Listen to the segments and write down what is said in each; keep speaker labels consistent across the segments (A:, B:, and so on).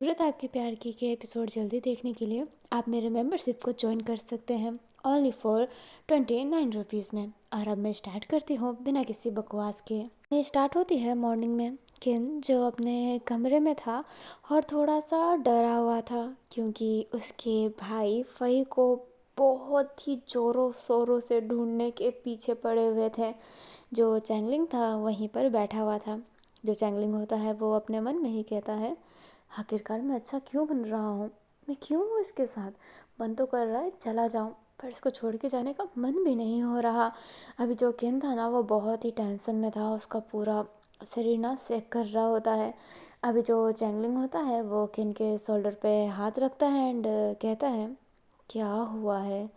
A: ज़रूरत आपके प्यार की के एपिसोड जल्दी देखने के लिए आप मेरे मेंबरशिप को ज्वाइन कर सकते हैं ओनली फॉर 29 रुपीज़ में। और अब मैं स्टार्ट करती हूँ बिना किसी बकवास के। ये स्टार्ट होती है मॉर्निंग में। किन जो अपने कमरे में था और थोड़ा सा डरा हुआ था क्योंकि उसके भाई फई को बहुत ही ज़ोरों शोरों से ढूंढने के पीछे पड़े हुए थे। जो चैंगलिंग था वहीं पर बैठा हुआ था। जो चैंगलिंग होता है वो अपने मन में ही कहता है, आखिरकार मैं अच्छा क्यों बन रहा हूँ, मैं क्यों हूँ इसके साथ। मन तो कर रहा है चला जाऊँ, पर इसको छोड़ के जाने का मन भी नहीं हो रहा। अभी जो किन था ना वो बहुत ही टेंशन में था, उसका पूरा शरीर ना सेक कर रहा होता है। अभी जो चैंगलिंग होता है वो किन के शोल्डर पे हाथ रखता है एंड कहता है, क्या हुआ है।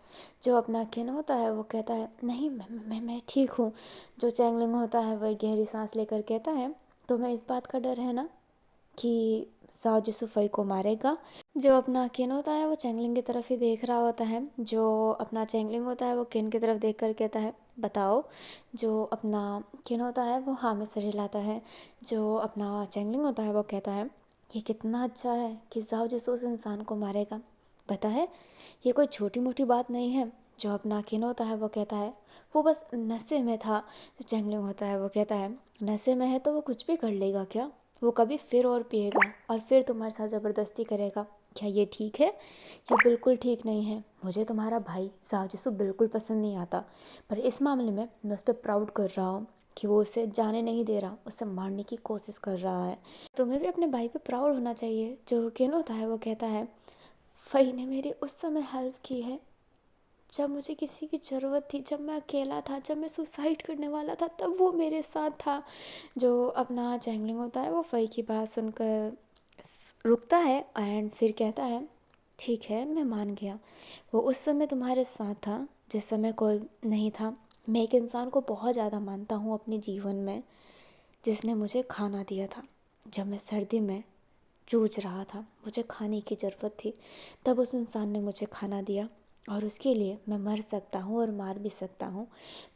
A: जो अपना किन होता है वो कहता है, नहीं मैं ठीक हूँ। जो चैंगलिंग होता है वह गहरी सांस लेकर कहता है, तुम्हें इस बात का डर है ना कि साओ जिसुफई को मारेगा। जो अपना किन होता है वो चैंगलिंग की तरफ ही देख रहा होता है। जो अपना चैंगलिंग होता है वो किन की तरफ देख कर कहता है, बताओ। जो अपना किन होता है वो हाँ में सिर हिलाता है। जो अपना चैंगलिंग होता है वो कहता है, ये कितना अच्छा है कि साओ जिसु उस इंसान को मारेगा। पता है ये कोई छोटी मोटी बात नहीं है। जो अपना किन होता है वो कहता है, वो बस नशे में था। जो चैंगलिंग होता है वो कहता है, नशे में है तो वो कुछ भी कर लेगा क्या, वो कभी फिर और पिएगा और फिर तुम्हारे साथ ज़बरदस्ती करेगा। क्या ये ठीक है? ये बिल्कुल ठीक नहीं है। मुझे तुम्हारा भाई जाओ जिसु बिल्कुल पसंद नहीं आता, पर इस मामले में मैं उस पर प्राउड कर रहा हूँ कि वो उसे जाने नहीं दे रहा, उसे मारने की कोशिश कर रहा है। तुम्हें भी अपने भाई पे प्राउड होना चाहिए। जो किन होता है वो कहता है, फ़ई ने मेरी उस समय हेल्प की है जब मुझे किसी की ज़रूरत थी, जब मैं अकेला था, जब मैं सुसाइड करने वाला था, तब वो मेरे साथ था। जो अपना चैंगलिंग होता है वो फ़ई की बात सुनकर रुकता है एंड फिर कहता है, ठीक है मैं मान गया। वो उस समय तुम्हारे साथ था जिस समय कोई नहीं था। मैं एक इंसान को बहुत ज़्यादा मानता हूँ अपने जीवन में, जिसने मुझे खाना दिया था जब मैं सर्दी में जूझ रहा था, मुझे खाने की ज़रूरत थी। तब उस इंसान ने मुझे खाना दिया और उसके लिए मैं मर सकता हूँ और मार भी सकता हूँ।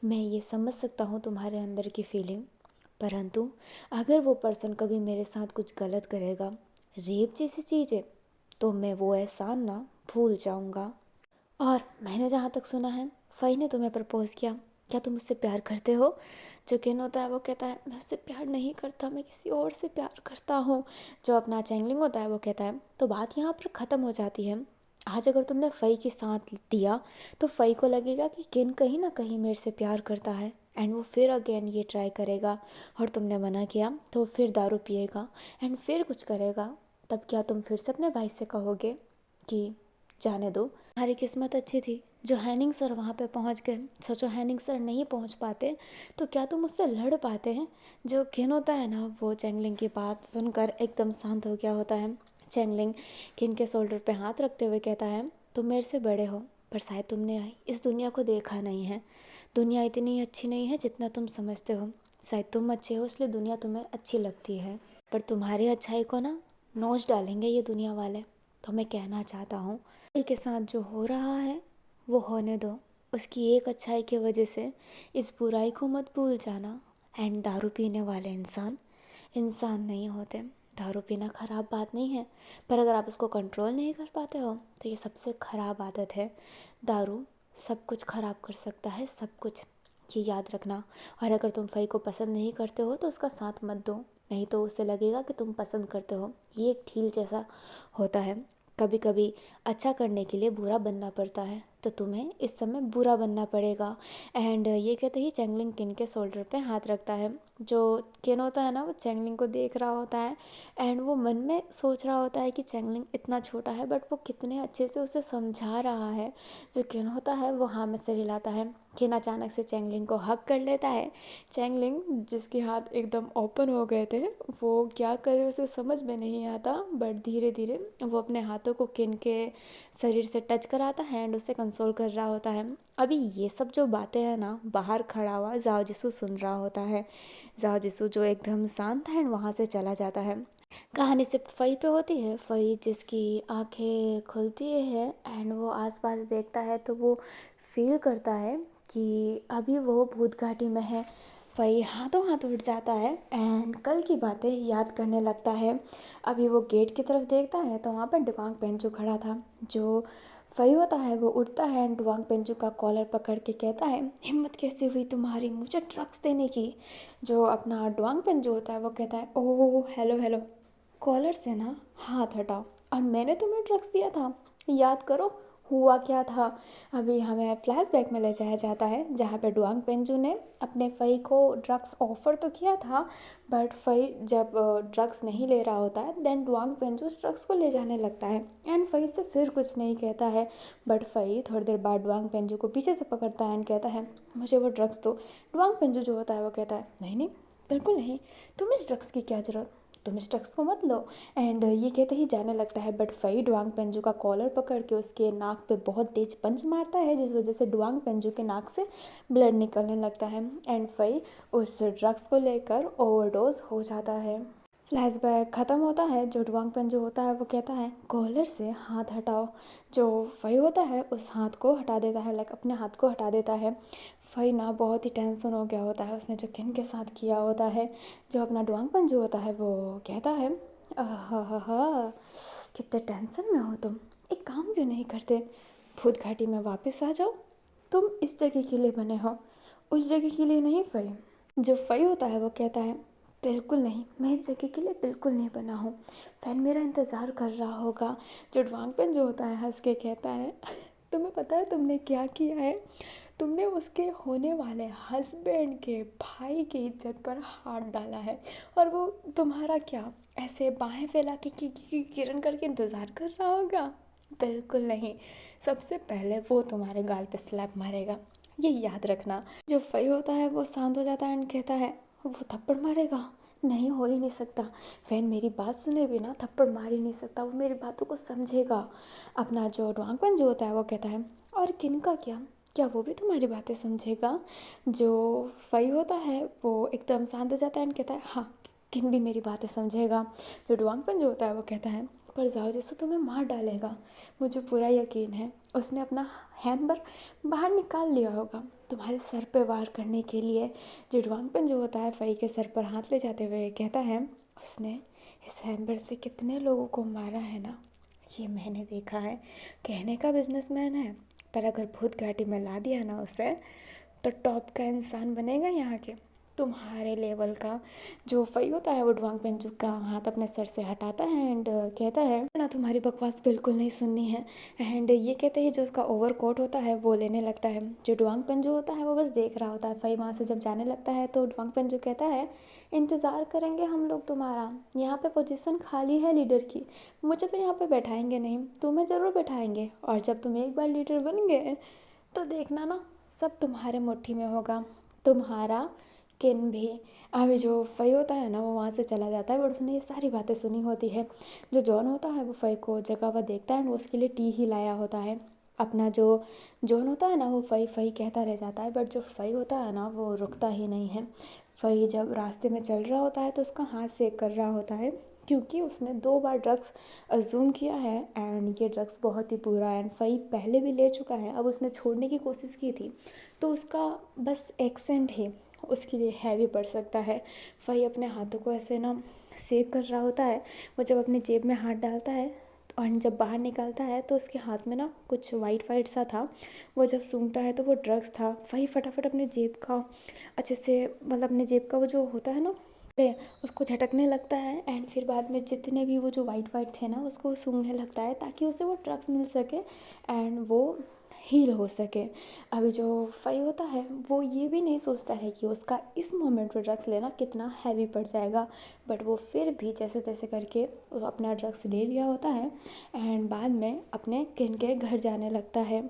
A: मैं ये समझ सकता हूँ तुम्हारे अंदर की फीलिंग, परंतु अगर वो पर्सन कभी मेरे साथ कुछ गलत करेगा, रेप जैसी चीज़ है, तो मैं वो एहसान ना भूल जाऊँगा। और मैंने जहाँ तक सुना है फ़ई ने तुम्हें प्रपोज़ किया, क्या तुम उससे प्यार करते हो? जो किन होता है वो कहता है, मैं उससे प्यार नहीं करता, मैं किसी और से प्यार करता हूँ। जो अपना चैंगलिंग होता है वो कहता है, तो बात यहाँ पर ख़त्म हो जाती है। आज अगर तुमने फ़ई की साथ दिया तो फ़ई को लगेगा कि किन कहीं ना कहीं मेरे से प्यार करता है एंड वो फिर अगेन ये ट्राई करेगा। और तुमने मना किया तो फिर दारू पिएगा एंड फिर कुछ करेगा। तब क्या तुम फिर से अपने भाई से कहोगे कि जाने दो, हमारी किस्मत अच्छी थी जो हैनिंग सर वहाँ पे पहुँच गए। सोचो हैनिंग सर नहीं पहुँच पाते तो क्या तुम उससे लड़ पाते हैं? जो किन होता है ना वो चैंगलिंग की बात सुनकर एकदम शांत हो गया होता है। चैंगलिंग किन के शोल्डर पे हाथ रखते हुए कहता है, तुम मेरे से बड़े हो पर शायद तुमने इस दुनिया को देखा नहीं है। दुनिया इतनी अच्छी नहीं है जितना तुम समझते हो। शायद तुम अच्छे हो इसलिए दुनिया तुम्हें अच्छी लगती है, पर तुम्हारी अच्छाई को ना नोच डालेंगे ये दुनिया वाले। तो मैं कहना चाहता हूँ के साथ जो हो रहा है वो होने दो। उसकी एक अच्छाई की वजह से इस बुराई को मत भूल जाना। एंड दारू पीने वाले इंसान इंसान नहीं होते। दारू पीना ख़राब बात नहीं है, पर अगर आप उसको कंट्रोल नहीं कर पाते हो तो ये सबसे ख़राब आदत है। दारू सब कुछ ख़राब कर सकता है, सब कुछ, ये याद रखना। और अगर तुम फ़ई को पसंद नहीं करते हो तो उसका साथ मत दो, नहीं तो उसे लगेगा कि तुम पसंद करते हो। ये एक ढील जैसा होता है। कभी कभी अच्छा करने के लिए बुरा बनना पड़ता है, तो तुम्हें इस समय बुरा बनना पड़ेगा। एंड ये कहते ही चैंगलिंग किन के शोल्डर पे हाथ रखता है। जो किन होता है ना वो चैंगलिंग को देख रहा होता है एंड वो मन में सोच रहा होता है कि चैंगलिंग इतना छोटा है बट वो कितने अच्छे से उसे समझा रहा है। जो किन होता है वो हाँ में सिर हिलाता है। किन अचानक से चैंगलिंग को हक कर लेता है। चैंगलिंग जिसके हाथ एकदम ओपन हो गए थे, वो क्या करे उसे समझ में नहीं आता, बट धीरे धीरे वो अपने हाथों को किन के शरीर से टच कराता है एंड उसे कंसोल कर रहा होता है। अभी ये सब जो बातें हैं ना बाहर खड़ा हुआ जाओ जिसु सुन रहा होता है। जाओ जिसु जो एकदम शांत है एंड वहाँ से चला जाता है। कहानी सिर्फ फ़ई पे होती है। फ़ई जिसकी आंखें खुलती है एंड वो आसपास देखता है तो वो फील करता है कि अभी वो भूत घाटी में है। फई हाथों हाथ उठ जाता है एंड कल की बातें याद करने लगता है। अभी वो गेट की तरफ देखता है तो वहाँ पर डुआंग पेंचू खड़ा था। जो फई होता है वो उठता है एंड डुआंग पेंचू का कॉलर पकड़ के कहता है, हिम्मत कैसे हुई तुम्हारी मुझे ड्रग्स देने की। जो अपना डुआंग पेंचू होता है वो कहता है, ओह हेलो हेलो, कॉलर से ना हाथ हटाओ, और मैंने तुम्हें ड्रग्स दिया था, याद करो हुआ क्या था। अभी हमें फ्लैशबैक में ले जाया जाता है जहाँ पे डुआंग पेंजू ने अपने फ़ई को ड्रग्स ऑफ़र तो किया था, बट फ़ई जब ड्रग्स नहीं ले रहा होता है देन डुआंग पेंजू उस ड्रग्स को ले जाने लगता है एंड फ़ई से फिर कुछ नहीं कहता है। बट फ़ई थोड़ी देर बाद डुआंग पेंजू को पीछे से पकड़ता है एंड कहता है, मुझे वो ड्रग्स दो। डुआंग पेंजू जो होता है वो कहता है, नहीं नहीं बिल्कुल नहीं, तुम्हें इस ड्रग्स की क्या ज़रूरत, तुम इस ड्रग्स को मत लो। एंड ये कहते ही जाने लगता है, बट फ़ई डुआंग पेंजू का कॉलर पकड़ के उसके नाक पे बहुत तेज पंच मारता है जिस वजह से डुआंग पेंजू के नाक से ब्लड निकलने लगता है एंड फ़ई उस ड्रग्स को लेकर ओवरडोज हो जाता है। फ्लैशबैक ख़त्म होता है। जो डुआंग पेंजू होता है वो कहता है, कॉलर से हाथ हटाओ। जो फ़ई होता है उस हाथ को हटा देता है, लाइक अपने हाथ को हटा देता है। फ़ई ना बहुत ही टेंशन हो गया होता है उसने जो किन के साथ किया होता है। जो अपना डुआंग पेंजू होता है वो कहता है, हा कितने टेंशन में हो तुम, एक काम क्यों नहीं करते, भूत घाटी में वापस आ जाओ, तुम इस जगह के लिए बने हो, उस जगह के लिए नहीं फ़ई। जो फ़ई होता है वो कहता है, बिल्कुल नहीं, मैं इस जगह के लिए बिल्कुल नहीं बना हूँ, फ़ैन मेरा इंतज़ार कर रहा होगा। जो डुआंग पेन जो होता है हंस के कहता है, तुम्हें पता है तुमने क्या किया है, तुमने उसके होने वाले हस्बैंड के भाई की इज्जत पर हाथ डाला है, और वो तुम्हारा क्या ऐसे बाहें फैला के किरण करके इंतज़ार कर रहा होगा, बिल्कुल नहीं, सबसे पहले वो तुम्हारे गाल पे स्लैप मारेगा, ये याद रखना। जो फ़ई होता है वो शांत हो जाता है एंड कहता है, वो थप्पड़ मारेगा, नहीं हो ही नहीं सकता, फैन मेरी बात सुने बिना थप्पड़ मार ही नहीं सकता, वो मेरी बातों को समझेगा। अपना जो डुआंगपन जो होता है वो कहता है, और किन का क्या वो भी तुम्हारी बातें समझेगा। जो फ़ई होता है वो एकदम शांत हो जाता है एंड कहता है, हाँ किन भी मेरी बातें समझेगा। जो डुआंगपन जो होता है वो कहता है, पर जाओ जैसे तुम्हें मार डालेगा, मुझे पूरा यकीन है उसने अपना हैमर बाहर निकाल लिया होगा तुम्हारे सर पे वार करने के लिए। जो डुआंगपन जो होता है फ़ई के सर पर हाथ ले जाते हुए कहता है, उसने इस हैमर से कितने लोगों को मारा है ना, ये मैंने देखा है, कहने का बिजनेसमैन है, पर अगर भूत घाटी में ला दिया ना उसे तो टॉप का इंसान बनेगा यहाँ के, तुम्हारे लेवल का। जो फ़ई होता है वो डुआंग पेंचू का हाथ अपने सर से हटाता है एंड कहता है, ना तुम्हारी बकवास बिल्कुल नहीं सुननी है। एंड ये कहते ही जो उसका ओवर कोट होता है वो लेने लगता है। जो डुआंग पेंचू होता है वो बस देख रहा होता है। फ़ई वहाँ से जब जाने लगता है तो डुआंग पेंचू कहता है, इंतज़ार करेंगे हम लोग तुम्हारा, यहाँ पे पोजीशन खाली है लीडर की, मुझे तो यहाँ पे बैठाएंगे नहीं, तुम्हें ज़रूर बैठाएंगे, और जब तुम एक बार लीडर बन गए तो देखना ना, सब तुम्हारे मुट्ठी में होगा, तुम्हारा किन भी। अभी जो फ़ई होता है ना वो वहाँ से चला जाता है, बट उसने ये सारी बातें सुनी होती है। जो जॉन होता है वो फ़ई को जगह पर देखता है एंड वो उसके लिए टी ही लाया होता है। अपना जो जॉन होता है ना वो फ़ई फ़ई कहता रह जाता है, बट जो फ़ई होता है ना वो रुकता ही नहीं है। फ़ई जब रास्ते में चल रहा होता है तो उसका हाथ सेक कर रहा होता है, क्योंकि उसने 2 बार ड्रग्स अज्यूम किया है एंड ये ड्रग्स बहुत ही बुरा है एंड फ़ई पहले भी ले चुका है। अब उसने छोड़ने की कोशिश की थी तो उसका बस एक्सेंट ही उसके लिए हैवी पड़ सकता है। फ़ई अपने हाथों को ऐसे ना सेक कर रहा होता है। वो जब अपनी जेब में हाथ डालता है और जब बाहर निकालता है तो उसके हाथ में ना कुछ वाइट वाइट सा था। वो जब सूंघता है तो वो ड्रग्स था। फ़ई फटाफट अपने जेब का अच्छे से, मतलब अपने जेब का वो जो होता है ना उसको झटकने लगता है एंड फिर बाद में जितने भी वो जो वाइट वाइट थे ना उसको सूंघने लगता है ताकि उसे वो ड्रग्स मिल सके एंड वो हील हो सके। अभी जो फ़ई होता है वो ये भी नहीं सोचता है कि उसका इस मोमेंट पर ड्रग्स लेना कितना हैवी पड़ जाएगा, बट वो फिर भी जैसे तैसे करके वो अपना ड्रग्स ले लिया होता है एंड बाद में अपने किन के घर जाने लगता है।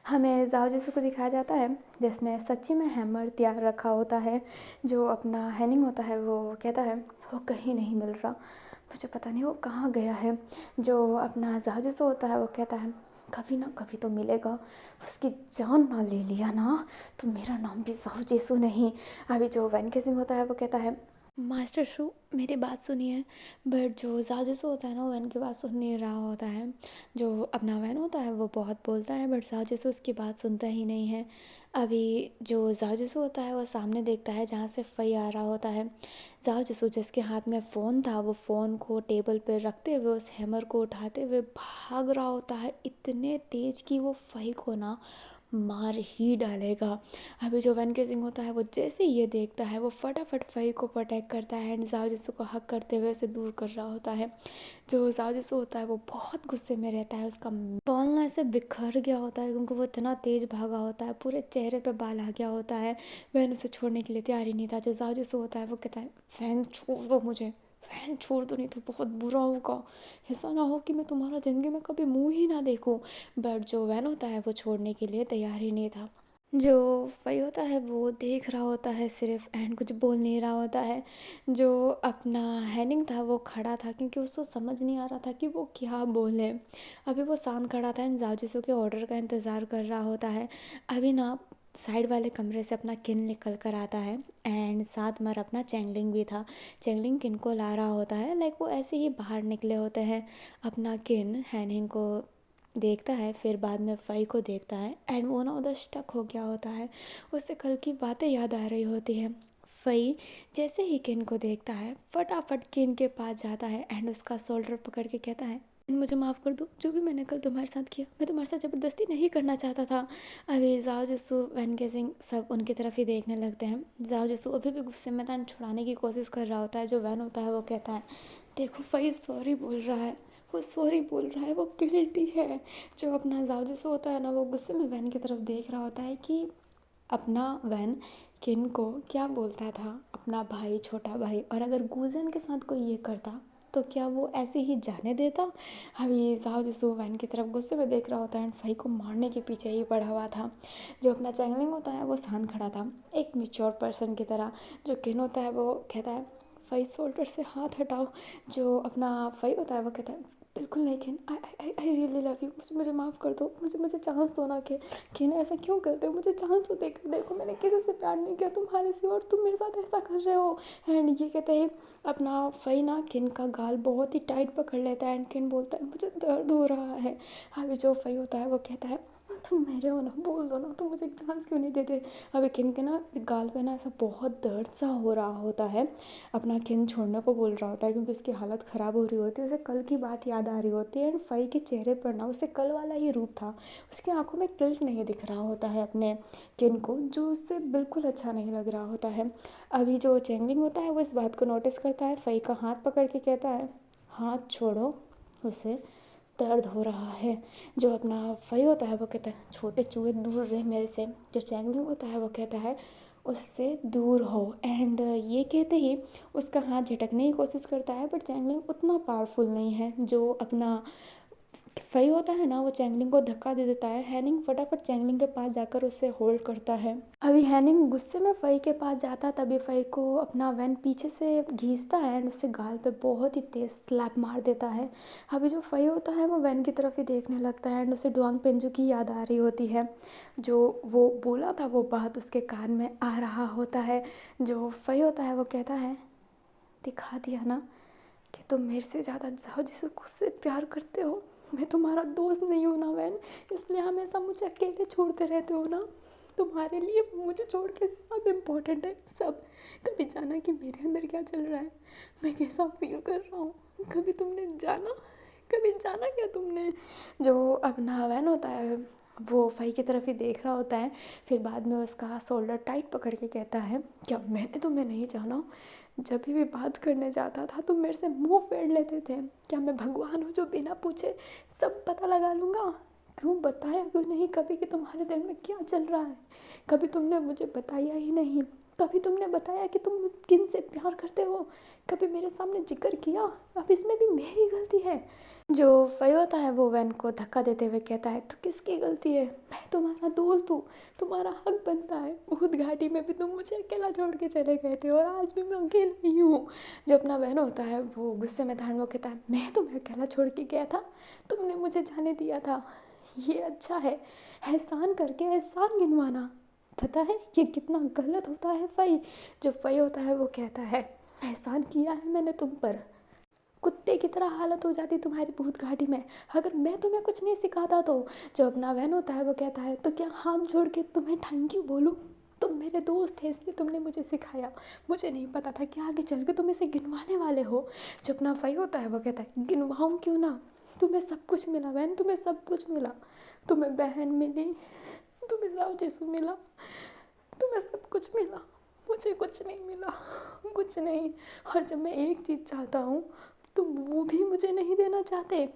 A: हमें जाओ जिसू को दिखाया जाता है जिसने सच्ची में हैमर तैयार रखा होता है। जो अपना हैनिंग होता है वो कहता है, वो कहीं नहीं मिल रहा, मुझे पता नहीं वो कहाँ गया है। जो अपना जाओ जिसू होता है वो कहता है, कभी ना कभी तो मिलेगा, उसकी जान ना ले लिया ना तो मेरा नाम भी जाओ जेसू नहीं। अभी जो वैन केसिंग होता है वो कहता है, मास्टर शू मेरी बात सुनिए। बट जो जाजूस होता है ना वो इनकी बात सुन नहीं रहा होता है। जो अपना वैन होता है वो बहुत बोलता है बट जाजूस उसकी बात सुनता ही नहीं है। अभी जो जाजूस होता है वो सामने देखता है जहाँ से फई आ रहा होता है। जाजूस जिसके हाथ में फ़ोन था वो फ़ोन को टेबल पर रखते हुए उस हैमर को उठाते हुए भाग रहा होता है इतने तेज़ कि वो फई को ना मार ही डालेगा। अभी जो वैन केसिंग होता है वो जैसे ही ये देखता है वो फटाफट फई को प्रोटेक्ट करता है एंड जाओ जिसू को हक करते हुए उसे दूर कर रहा होता है। जो जाओ जिसू होता है वो बहुत गुस्से में रहता है। उसका बाल ना ऐसे बिखर गया होता है क्योंकि वो इतना तेज भागा होता है, पूरे चेहरे पे बाल आ गया होता है। वैन उसे छोड़ने के लिए तैयार ही नहीं था। जो जाओ जिसू होता है वो कहता है फैन छोड़ दो मुझे, फैन छोड़ दो नहीं तो बहुत बुरा होगा, ऐसा ना हो कि मैं तुम्हारा ज़िंदगी में कभी मुंह ही ना देखूं। बट जो वैन होता है वो छोड़ने के लिए तैयार ही नहीं था। जो फ़ई होता है वो देख रहा होता है सिर्फ एंड कुछ बोल नहीं रहा होता है। जो अपना हैनिंग था वो खड़ा था क्योंकि उसको समझ नहीं आ रहा था कि वो क्या बोले। अभी वो शांत खड़ा था एंड जाजिसो के ऑर्डर का इंतज़ार कर रहा होता है। अभी ना साइड वाले कमरे से अपना किन निकल कर आता है एंड साथ में अपना चैंगलिंग भी था। चैंगलिंग किन को ला रहा होता है, लाइक वो ऐसे ही बाहर निकले होते हैं। अपना किन हैनिंग को देखता है फिर बाद में फ़ई को देखता है एंड वो ना उधर स्टक हो गया होता है। उससे कल की बातें याद आ रही होती है। फ़ई जैसे ही किन को देखता है फटाफट किन के पास जाता है एंड उसका शोल्डर पकड़ के कहता है मुझे माफ़ कर दो, जो भी मैंने कल तुम्हारे साथ किया मैं तुम्हारे साथ ज़बरदस्ती नहीं करना चाहता था। अभी जाओ जिसू वैन केसिंग सब उनकी तरफ ही देखने लगते हैं। जाओ जिसू अभी भी गुस्से में था छुड़ाने की कोशिश कर रहा होता है। जो वैन होता है वो कहता है देखो फ़ई सॉरी बोल रहा है, वो सॉरी बोल रहा है, वो गिल्टी है। जो अपना जाओ जिसू होता है ना वो गुस्से में वैन की तरफ देख रहा होता है कि अपना वैन किन को क्या बोलता था, अपना भाई छोटा भाई, और अगर गुजन के साथ कोई ये करता तो क्या वो ऐसे ही जाने देता। अभी जाओ जिसू वैन की तरफ गुस्से में देख रहा होता है एंड फ़ई को मारने के पीछे ही पड़ा हुआ था। जो अपना चैंगलिंग होता है वो शांत खड़ा था एक मिच्योर पर्सन की तरह। जो किन होता है वो कहता है फ़ई शोल्डर से हाथ हटाओ। जो अपना फ़ई होता है वो कहता है बिल्कुल नहीं किन, आई रियली लव यू, मुझे माफ़ कर दो, मुझे चांस दो ना कि ना ऐसा क्यों कर रहे हो, मुझे चांस तो देकर देखो, मैंने किसी से प्यार नहीं किया तुम्हारे सिवा और तुम मेरे साथ ऐसा कर रहे हो। एंड ये कहते हैं अपना फ़ई ना किन का गाल बहुत ही टाइट पकड़ लेता है एंड किन बोलता है मुझे दर्द हो रहा है। अभी जो फ़ई होता है वो कहता है तुम मेरे हो ना, बोल दो ना, तुम मुझे एक चांस क्यों नहीं देते। अभी किन के ना गाल पे ना ऐसा बहुत दर्द सा हो रहा होता है। अपना किन छोड़ने को बोल रहा होता है क्योंकि उसकी हालत ख़राब हो रही होती है, उसे कल की बात याद आ रही होती है एंड फ़ई के चेहरे पर ना उसे कल वाला ही रूप था। उसकी आंखों में गिल्ट नहीं दिख रहा होता है अपने किन को, जो उससे बिल्कुल अच्छा नहीं लग रहा होता है। अभी जो चैंगलिंग होता है वो इस बात को नोटिस करता है, फ़ई का हाथ पकड़ के कहता है हाथ छोड़ो, उसे दर्द हो रहा है। जो अपना फ़ई होता है वो कहता है छोटे चूहे दूर रहे मेरे से। जो चैंगलिंग होता है वो कहता है उससे दूर हो एंड ये कहते ही उसका हाथ झटकने की कोशिश करता है बट चैंगलिंग उतना पावरफुल नहीं है। जो अपना फ़ई होता है ना वो चैंगलिंग को धक्का दे देता है। हैनिंग फटाफट चैंगलिंग के पास जाकर उसे होल्ड करता है। अभी हैनिंग गुस्से में फ़ई के पास जाता तभी फ़ई को अपना वैन पीछे से घींचता है एंड उससे गाल पे बहुत ही तेज़ स्लैप मार देता है। अभी जो फ़ई होता है वो वैन की तरफ ही देखने लगता है एंड उसे डुआंग पेंजू की याद आ रही होती है। जो वो बोला था वो बात उसके कान में आ रहा होता है। जो फ़ई होता है वो कहता है दिखा दिया ना कि तुम मेरे से ज़्यादा जाओ जिसे खुद से प्यार करते हो। मैं तुम्हारा दोस्त नहीं हूँ ना वैन, इसलिए हमेशा मुझे अकेले छोड़ते रहते हो ना। तुम्हारे लिए मुझे छोड़ के सब इम्पोर्टेंट है, सब। कभी जाना कि मेरे अंदर क्या चल रहा है, मैं कैसा फील कर रहा हूँ, कभी तुमने जाना, कभी जाना क्या तुमने। जो अपना वैन होता है वो फ़ई की तरफ ही देख रहा होता है। फिर बाद में उसका शोल्डर टाइट पकड़ के कहता है क्या मैंने तुम्हें नहीं जाना, जब भी बात करने जाता था तुम मेरे से मुंह फेर लेते थे। क्या मैं भगवान हूँ जो बिना पूछे सब पता लगा लूँगा। क्यों बताया क्यों नहीं कभी कि तुम्हारे दिल में क्या चल रहा है। कभी तुमने मुझे बताया ही नहीं। कभी तुमने बताया कि तुम किन से प्यार करते हो। कभी मेरे सामने जिक्र किया। अब इसमें भी मेरी गलती है। जो फ़ई होता है वो वैन को धक्का देते हुए कहता है तो किसकी गलती है, मैं तुम्हारा दोस्त हूँ, तुम्हारा हक बनता है। ऊँट घाटी में भी तुम मुझे अकेला छोड़ के चले गए थे और आज भी मैं अकेला ही हूँ। जो अपना वैन होता है वो गुस्से में था वो कहता है मैं तुम्हें अकेला छोड़ के गया था, तुमने मुझे जाने दिया था। ये अच्छा है एहसान करके एहसान गिनवाना, पता है ये कितना गलत होता है फ़ई। जो फ़ई होता है वो कहता है एहसान किया है मैंने तुम पर। कुत्ते की तरह हालत हो जाती तुम्हारी भूत घाटी में अगर मैं तुम्हें कुछ नहीं सिखाता तो। जो अपना वैन होता है वो कहता है तो क्या हाथ जोड़ के तुम्हें थैंक यू बोलूँ? तुम मेरे दोस्त थे इसलिए तुमने मुझे सिखाया। मुझे नहीं पता था कि आगे चल के तुम इसे गिनवाने वाले हो। जो अपना भाई होता है वो कहता है गिनवाऊँ क्यों ना, तुम्हें सब कुछ मिला बहन, तुम्हें सब कुछ मिला। तुम्हें बहन मिली, तुम्हें साहु जिसू मिला, तुम्हें सब कुछ मिला, मुझे कुछ नहीं मिला, कुछ नहीं। और जब मैं एक चीज़ चाहता हूँ तुम वो भी मुझे नहीं देना चाहते।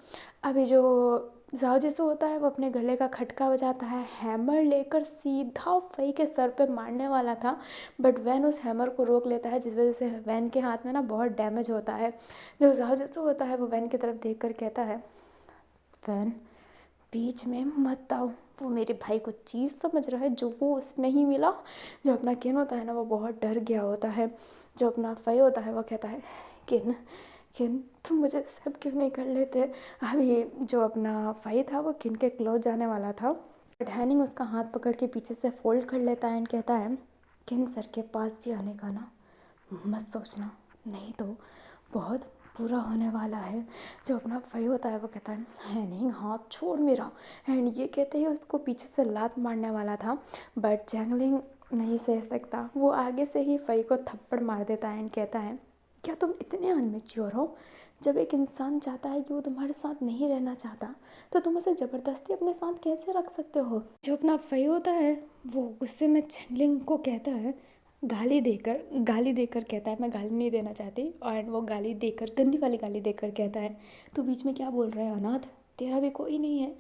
A: अभी जो जाओ जैसे होता है वो अपने गले का खटका बजाता है, हैमर लेकर सीधा फई के सर पे मारने वाला था, बट वैन उस हैमर को रोक लेता है, जिस वजह से वैन के हाथ में ना बहुत डैमेज होता है। जो जाओ जैसे होता है वो वैन की तरफ देख कर कहता है वैन बीच में मत आओ, वो मेरे भाई को चीज़ समझ रहा है जो वो उसे नहीं मिला। जो अपना किन होता है ना वो बहुत डर गया होता है। जो अपना फई होता है वो कहता है किन किन तुम मुझे एक्सेप्ट क्यों नहीं कर लेते। अभी जो अपना फई था वो किन के क्लोज जाने वाला था, बट हैनिंग उसका हाथ पकड़ के पीछे से फोल्ड कर लेता है एंड कहता है किन सर के पास भी आने का ना मत सोचना, नहीं तो बहुत बुरा होने वाला है। जो अपना फई होता है वो कहता है नहीं हाथ छोड़ मेरा, एंड ये कहते ही उसको पीछे से लात मारने वाला था, बट जैंगलिंग नहीं सह सकता, वो आगे से ही फई को थप्पड़ मार देता है एंड कहता है क्या तुम इतने अनमेच्योर हो? जब एक इंसान चाहता है कि वो तुम्हारे साथ नहीं रहना चाहता तो तुम उसे ज़बरदस्ती अपने साथ कैसे रख सकते हो? जो अपना फई होता है वो गुस्से में जैंगलिंग को कहता है गाली देकर कहता है मैं गाली नहीं देना चाहती, और वो गाली देकर गंदी वाली गाली देकर कहता है तू बीच में क्या बोल रहा है अनाथ, तेरा भी कोई नहीं है,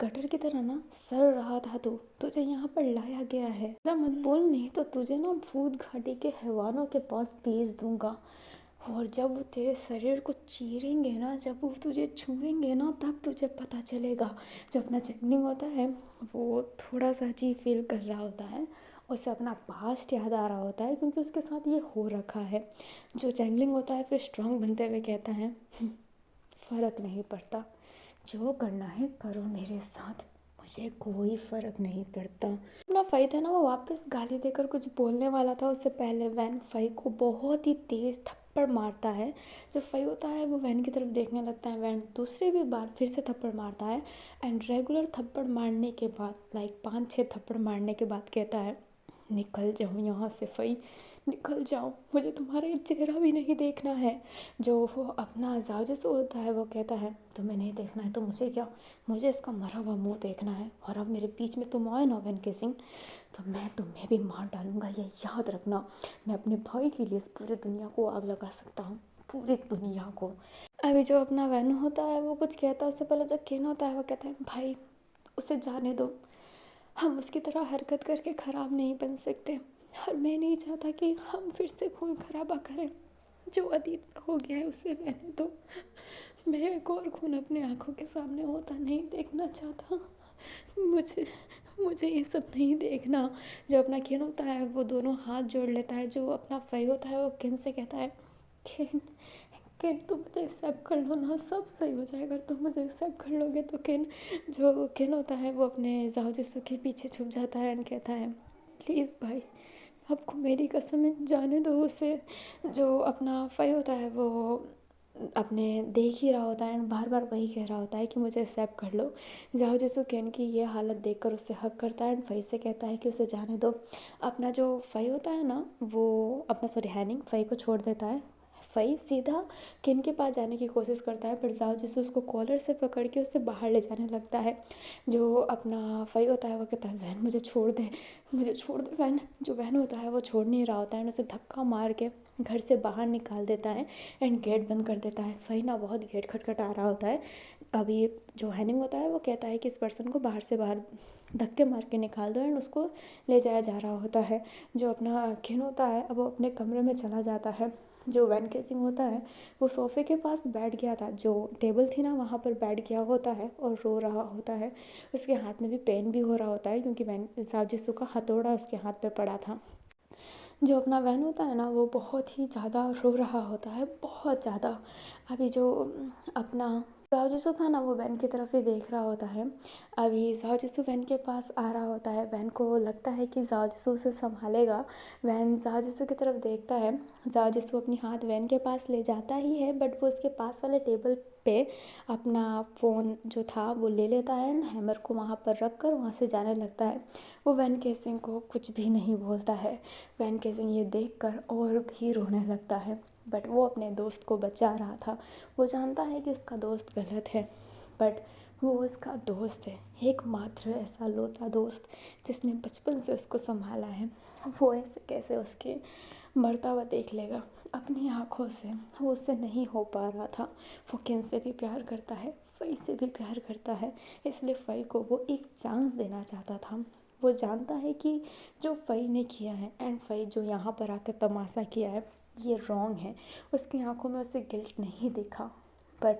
A: गटर की तरह ना सड़ रहा था तू, तुझे यहाँ पर लाया गया है, ज़्यादा मत बोल नहीं तो तुझे ना भूत घाटी के हैवानों के पास भेज दूंगा, और जब वो तेरे शरीर को चीरेंगे ना, जब वो तुझे छुएंगे ना तब तुझे पता चलेगा। जो अपना चैंगलिंग होता है वो थोड़ा सा अजीब फील कर रहा होता है, उसे अपना पास्ट याद आ रहा होता है क्योंकि उसके साथ ये हो रखा है। जो चैंगलिंग होता है फिर स्ट्रांग बनते हुए कहता है फ़र्क नहीं पड़ता, जो करना है करो मेरे साथ, मुझे कोई फ़र्क नहीं पड़ता। अपना फई था ना वो वापस गाली देकर कुछ बोलने वाला था, उससे पहले वैन फई को बहुत ही तेज़ थप्पड़ मारता है। जो फई होता है वो वैन की तरफ देखने लगता है, वैन दूसरी भी बार फिर से थप्पड़ मारता है, एंड रेगुलर थप्पड़ मारने के बाद लाइक 5-6 थप्पड़ मारने के बाद कहता है निकल जाओ यहाँ से फई, निकल जाओ, मुझे तुम्हारा ये चेहरा भी नहीं देखना है। जो वो अपना जाओ होता है वो कहता है तुम्हें नहीं देखना है तो मुझे क्या, मुझे इसका मरा हुआ मुंह देखना है, और अब मेरे बीच में तुम आए ना वैन किसिंग तो मैं तुम्हें भी मार डालूंगा, ये याद रखना। मैं अपने भाई के लिए इस पूरी दुनिया को आग लगा सकता हूँ, पूरी दुनिया को। अभी जो अपना वैन होता है वो कुछ कहता है, उससे पहले जो किन होता है वो कहता है भाई उसे जाने दो, हम उसकी तरह हरकत करके ख़राब नहीं बन सकते, और मैं नहीं चाहता कि हम फिर से खून खराबा करें, जो अतीत में हो गया है उसे रहने दो। मैं एक और खून अपने आँखों के सामने होता नहीं देखना चाहता, मुझे मुझे ये सब नहीं देखना। जो अपना किन होता है वो दोनों हाथ जोड़ लेता है। जो अपना फई होता है वो किन से कहता है किन किन तुम मुझे एक्सेप्ट कर लो ना, सब सही हो जाएगा, तुम मुझे एक्सेप्ट कर लोगे तो किन। जो किन होता है वो अपने जाओ जिसू के पीछे छुप जाता है एंड कहता है प्लीज़ भाई आपको मेरी कसम है जाने दो उसे। जो अपना फई होता है वो अपने देख ही रहा होता है एंड बार बार वही कह रहा होता है कि मुझे एक्सेप्ट कर लो। जाओ जिसू कैन की ये हालत देखकर उससे हक करता है एंड फई से कहता है कि उसे जाने दो। अपना जो फई होता है ना वो अपना सॉरी हैनिंग फई को छोड़ देता है। फई सीधा किन के पास जाने की कोशिश करता है पर जाओ जिसू उसको कॉलर से पकड़ के उससे बाहर ले जाने लगता है। जो अपना फई होता है वो कहता है वैन मुझे छोड़ दे, मुझे छोड़ दे वैन। जो वैन होता है वो छोड़ नहीं रहा होता है एंड उसे धक्का मार के घर से बाहर निकाल देता है एंड गेट बंद कर देता है। फई ना बहुत गेट खटखटा रहा होता है। अभी जो हैनिंग होता है वो कहता है कि इस पर्सन को बाहर से बाहर धक्के मार के निकाल दो एंड उसको ले जाया जा रहा होता है। जो अपना किन होता है अब वो अपने कमरे में चला जाता है। जो वैन केसिंग होता है वो सोफ़े के पास बैठ गया था, जो टेबल थी ना वहाँ पर बैठ गया होता है और रो रहा होता है। उसके हाथ में भी पेन भी हो रहा होता है क्योंकि वैन साजिशु का हथौड़ा उसके हाथ पे पड़ा था। जो अपना वैन होता है ना वो बहुत ही ज़्यादा रो रहा होता है, बहुत ज़्यादा। अभी जो अपना जाओ जिसु था ना वो वैन की तरफ ही देख रहा होता है। अभी जाओ जिसु वैन के पास आ रहा होता है। वैन को लगता है कि जाओ जिसु उसे संभालेगा। वैन जाओ जिसु की तरफ देखता है। जाओ जिसु अपनी हाथ वैन के पास ले जाता ही है, बट वो उसके पास वाले टेबल पे अपना फ़ोन जो था वो ले लेता है एंड हैमर को वहाँ पर रख कर वहाँ से जाने लगता है। वो वैन केसिंग को कुछ भी नहीं बोलता है। वैन केसिंग ये देख कर और भी रोने लगता है, बट वो अपने दोस्त को बचा रहा था। वो जानता है कि उसका दोस्त गलत है, बट वो उसका दोस्त है, एकमात्र ऐसा लौता दोस्त जिसने बचपन से उसको संभाला है। वो ऐसे कैसे उसके मरता हुआ देख लेगा अपनी आँखों से। वो उससे नहीं हो पा रहा था। वो किन से भी प्यार करता है, फ़ई से भी प्यार करता है, इसलिए फ़ई को वो एक चांस देना चाहता था। वो जानता है कि जो फ़ई ने किया है एंड फ़ई जो यहाँ पर आकर तमाशा किया है ये रॉन्ग है। उसकी आंखों में उसे गिल्ट नहीं दिखा, बट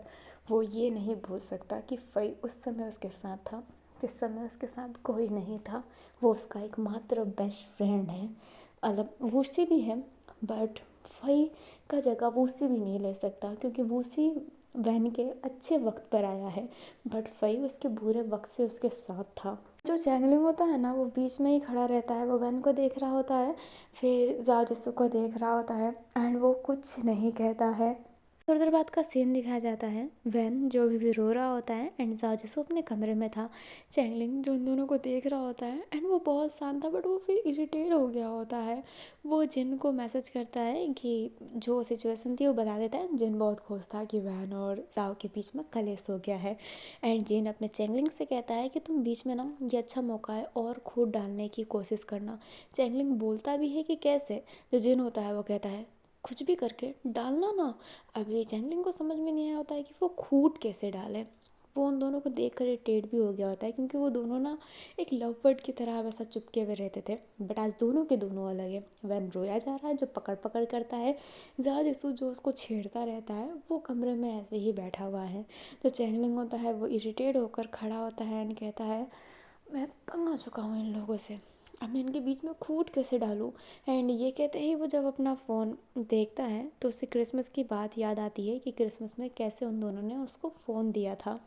A: वो ये नहीं भूल सकता कि फ़ई उस समय उसके साथ था जिस समय उसके साथ कोई नहीं था। वो उसका एकमात्र बेस्ट फ्रेंड है। मतलब वूसी भी है, बट फ़ई का जगह वूसी भी नहीं ले सकता, क्योंकि वूसी वैन के अच्छे वक्त पर आया है, बट फ़ई उसके बुरे वक्त से उसके साथ था। जो चैंगलिंग होता है ना वो बीच में ही खड़ा रहता है। वो वैन को देख रहा होता है, फिर जाओ जिसु को देख रहा होता है एंड वो कुछ नहीं कहता है। थोड़ी देर बाद का सीन दिखाया जाता है। वैन जो भी रो रहा होता है एंड जाओ जिसु अपने कमरे में था। चैंगलिंग जो उन दोनों को देख रहा होता है एंड वो बहुत शांत था, बट वो फिर इरिटेट हो गया होता है। वो जिन को मैसेज करता है कि जो सिचुएशन थी वो बता देता है। जिन बहुत खुश था कि वैन और जाओ के बीच में कलेश हो गया है एंड जिन अपने चैंगलिंग से कहता है कि तुम बीच में ना ये अच्छा मौका है और खूद डालने की कोशिश करना। चैंगलिंग बोलता भी है कि कैसे। जो जिन होता है वो कहता है कुछ भी करके डालना ना। अभी चैंगलिंग को समझ में नहीं आया होता है कि वो खूट कैसे डाले। वो उन दोनों को देख कर इरिटेट भी हो गया होता है, क्योंकि वो दोनों ना एक लव बर्ड की तरह हमेशा चुपके हुए रहते थे, बट आज दोनों के दोनों अलग है। वैन रोया जा रहा है जो पकड़ पकड़ करता है। जाओ जिसु जो उसको छेड़ता रहता है वो कमरे में ऐसे ही बैठा हुआ है। जो चैंगलिंग होता है वो इरिटेट होकर खड़ा होता है एंड कहता है मैं तंग आ चुका हूँ इन लोगों से, अब मैं इनके बीच में खूट कैसे डालूँ। एंड ये कहते ही वो जब अपना फ़ोन देखता है तो उससे क्रिसमस की बात याद आती है कि क्रिसमस में कैसे उन दोनों ने उसको फ़ोन दिया था।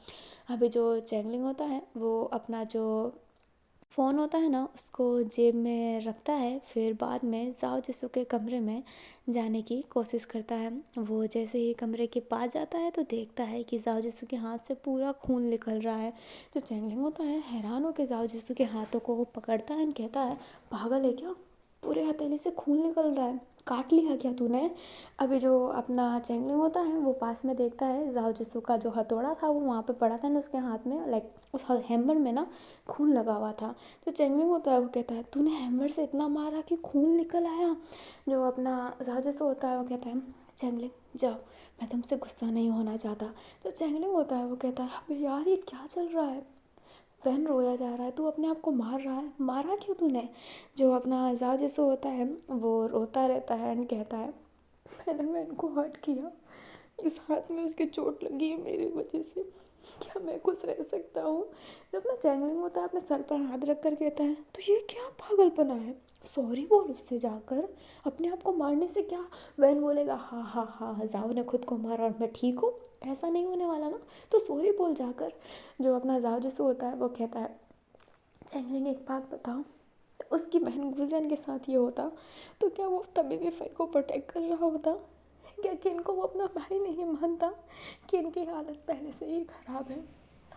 A: अभी जो चैंगलिंग होता है वो अपना जो फ़ोन होता है ना उसको जेब में रखता है, फिर बाद में जाओ जिसु के कमरे में जाने की कोशिश करता है। वो जैसे ही कमरे के पास जाता है तो देखता है कि जाओ जिसु के हाथ से पूरा खून निकल रहा है। जो चैंगलिंग होता है हैरान होकर जाओ जिसु के हाथों को वो पकड़ता है और कहता है पागल है क्या, पूरे हथेली से खून निकल रहा है, काट लिया क्या तूने। अभी जो अपना चैंगलिंग होता है वो पास में देखता है जाओ जिसु का जो हथौड़ा था वो वहाँ पे पड़ा था ना उसके हाथ में, लाइक उस हैमर में ना खून लगा हुआ था। जो चैंगलिंग होता है वो कहता है तूने हैमर से इतना मारा कि खून निकल आया। जो अपना जाओ जिसु होता है वो कहता है चैंगलिंग जाओ, मैं तुमसे गुस्सा नहीं होना चाहता। तो चैंगलिंग होता है वो कहता है अबे यार ये क्या चल रहा है, वैन रोया जा रहा है, तू अपने आप को मार रहा है, मारा क्यों तूने। जो अपना जाओ जिसु होता है वो रोता रहता है एंड कहता है मैंने वैन को हर्ट किया, इस हाथ में उसकी चोट लगी है मेरी वजह से, क्या मैं खुश रह सकता हूँ। जब ना चैंगलिंग होता है अपने सर पर हाथ रख कर कहता है तो ये क्या पागलपना है, सॉरी बोल उससे जाकर, अपने आप को मारने से क्या। वैन बोलेगा हाँ हाँ हाँ जाओ ने खुद को मारा और मैं ठीक हूँ, ऐसा नहीं होने वाला ना, तो सॉरी बोल जाकर। जो अपना जाओ जिसु होता है वो कहता है चैंगलिंग एक बात बताओ, उसकी बहन गुजन के साथ ये होता तो क्या वो तभी भी फ़ई को प्रोटेक्ट कर रहा होता, क्या कि इनको वो अपना भाई नहीं मानता, कि इनकी हालत पहले से ही ख़राब है।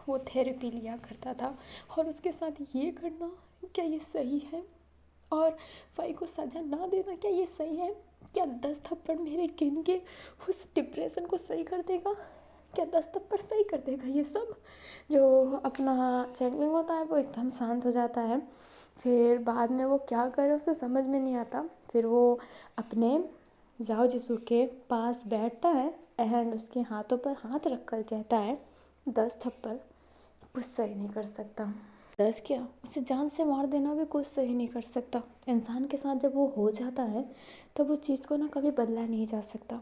A: वो थेरेपी लिया करता था और उसके साथ ये करना क्या ये सही है, और फ़ई को सज़ा ना देना क्या ये सही है। क्या 10 थप्पड़ मेरे किन के उस डिप्रेशन को सही कर देगा, क्या 10 थप्पड़ सही कर देगा ये सब। जो अपना चैंगलिंग होता है वो एकदम शांत हो जाता है। फिर बाद में वो क्या करे उसे समझ में नहीं आता। फिर वो अपने जाओ जिसु के पास बैठता है एंड उसके हाथों पर हाथ रख कर कहता है 10 थप्पड़ कुछ सही नहीं कर सकता। 10 क्या, उसे जान से मार देना भी कुछ सही नहीं कर सकता। इंसान के साथ जब वो हो जाता है तब उस चीज़ को ना कभी बदला नहीं जा सकता।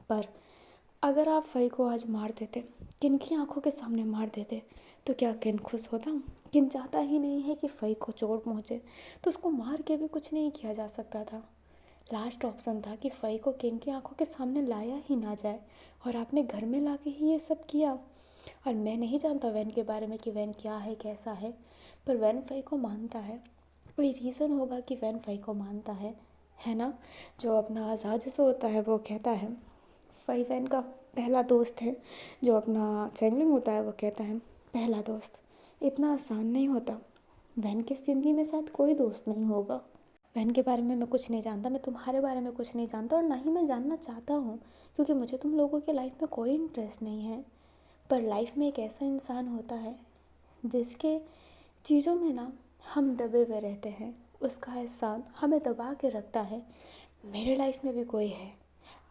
A: पर अगर आप फ़ई को आज मार देते, किन की आंखों के सामने मार देते, तो क्या किन खुश होता। किन चाहता ही नहीं है कि फ़ई को चोट पहुँचे, तो उसको मार के भी कुछ नहीं किया जा सकता था। लास्ट ऑप्शन था कि फ़ई को किन की आंखों के सामने लाया ही ना जाए, और आपने घर में ला के ही ये सब किया। और मैं नहीं जानता वैन के बारे में कि वैन क्या है कैसा है, पर वैन फ़ई को मानता है। कोई रीज़न होगा कि वैन फ़ई को मानता है ना। जो अपना आज़ाद जो होता है वो कहता है फ़ई वैन का पहला दोस्त है। जो अपना चैंगलिंग होता है वो कहता है पहला दोस्त। इतना आसान नहीं होता। वैन की ज़िंदगी में शायद कोई दोस्त नहीं होगा। वैन के बारे में मैं कुछ नहीं जानता, मैं तुम्हारे बारे में कुछ नहीं जानता और ना ही मैं जानना चाहता हूँ, क्योंकि मुझे तुम लोगों की लाइफ में कोई इंटरेस्ट नहीं है। पर लाइफ में एक ऐसा इंसान होता है जिसके चीज़ों में ना हम दबे हुए रहते हैं, उसका एहसान हमें दबा के रखता है। मेरे लाइफ में भी कोई है।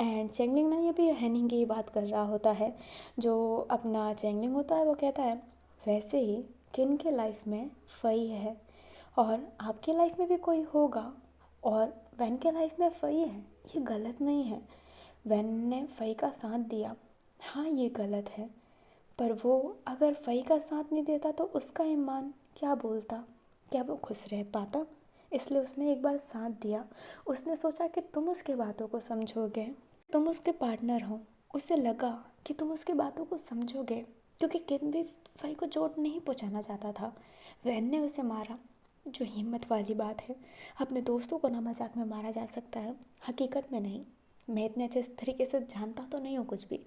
A: एंड चैंगलिंग ना ये भी हैनिंग की बात कर रहा होता है। जो अपना चैंगलिंग होता है वो कहता है वैसे ही किन के लाइफ में फ़ई है और आपके लाइफ में भी कोई होगा, और वैन के लाइफ में फ़ई है, ये गलत नहीं है। वैन ने फ़ई का साथ दिया, हाँ ये गलत है, पर वो अगर फ़ई का साथ नहीं देता तो उसका ईमान क्या बोलता, क्या वो खुश रह पाता। इसलिए उसने एक बार साथ दिया। उसने सोचा कि तुम उसके बातों को समझोगे, तुम उसके पार्टनर हो। उसे लगा कि तुम उसकी बातों को समझोगे, क्योंकि किन भी फ़ई को चोट नहीं पहुंचाना चाहता था। वैन ने उसे मारा, जो हिम्मत वाली बात है। अपने दोस्तों को ना मजाक में मारा जा सकता है, हकीकत में नहीं। मैं इतने अच्छे तरीके से जानता तो नहीं हूँ कुछ भी,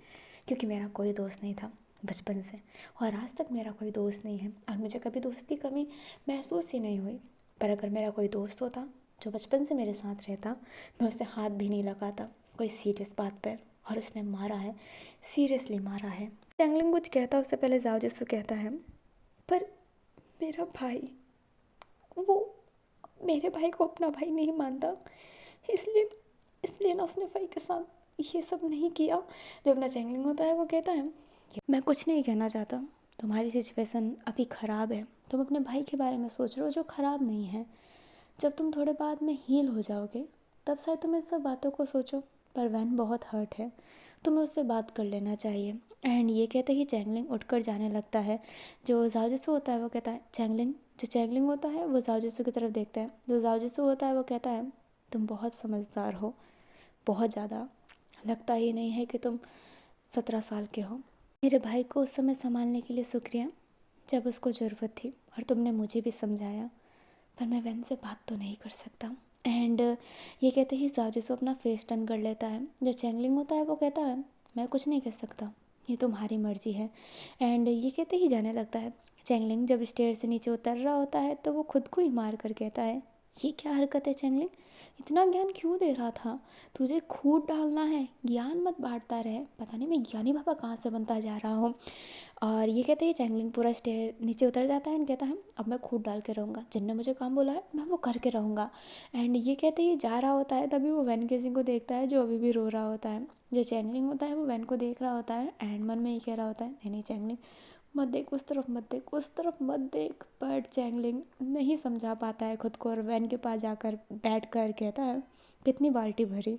A: क्योंकि मेरा कोई दोस्त नहीं था बचपन से, और आज तक मेरा कोई दोस्त नहीं है और मुझे कभी दोस्त की कमी महसूस ही नहीं हुई। पर अगर मेरा कोई दोस्त होता जो बचपन से मेरे साथ रहता, मैं उसे हाथ भी नहीं लगाता कोई सीरियस बात पर, और उसने मारा है, सीरियसली मारा है। चैंगलिंग कुछ कहता उससे पहले जाओ जिसको कहता है पर मेरा भाई, वो मेरे भाई को अपना भाई नहीं मानता, इसलिए इसलिए ना उसने फ़ई के साथ ये सब नहीं किया। जो अपना चैंगलिंग होता है वो कहता है मैं कुछ नहीं कहना चाहता, तुम्हारी सिचुएशन अभी ख़राब है, तुम अपने भाई के बारे में सोच रहे हो जो ख़राब नहीं है। जब तुम थोड़े बाद में हील हो जाओगे तब शायद तुम इस सब बातों को सोचो। पर वैन बहुत हर्ट है, तुम्हें उससे बात कर लेना चाहिए। एंड ये कहते ही चैंगलिंग उठकर जाने लगता है। जो जाओजिसु होता है वो कहता है चैंगलिंग, जो चैंगलिंग होता है वो जाओजिसु की तरफ देखता है। जो जाओजिसु होता है वो कहता है तुम बहुत समझदार हो, बहुत ज़्यादा, लगता ही नहीं है कि तुम 17 साल के हो। मेरे भाई को उस समय संभालने के लिए शुक्रिया जब उसको ज़रूरत थी, और तुमने मुझे भी समझाया, पर मैं वैन से बात तो नहीं कर सकता। एंड ये कहते ही जाओजिसु अपना फेस टर्न कर लेता है। जो चैंगलिंग होता है वो कहता है मैं कुछ नहीं कह सकता, ये तुम्हारी मर्जी है। एंड ये कहते ही जाने लगता है। चैंगलिंग जब स्टेयर से नीचे उतर रहा होता है तो वो खुद को ही मार कर कहता है ये क्या हरकत है चैंगलिंग, इतना ज्ञान क्यों दे रहा था, तुझे खूब डालना है, ज्ञान मत बांटता रहे, पता नहीं मैं ज्ञानी बाबा कहाँ से बनता जा रहा हूँ। और ये कहते ही चैंगलिंग पूरा स्टेयर नीचे उतर जाता है एंड कहता है अब मैं खूब डाल के रहूँगा, जिनने मुझे काम बोला है मैं वो करके रहूँगा। एंड ये कहते ही जा रहा होता है, तभी वो वैन केसिंग को देखता है जो अभी भी रो रहा होता है। जो चैंगलिंग होता है वो वैन को देख रहा होता है एंड मन में ये कह रहा होता है नहीं नहीं चैंगलिंग मत देख, उस तरफ मत देख, उस तरफ मत देख। बट चैंगलिंग नहीं समझा पाता है खुद को और वैन के पास जाकर बैठ कर कहता है कितनी बाल्टी भरी।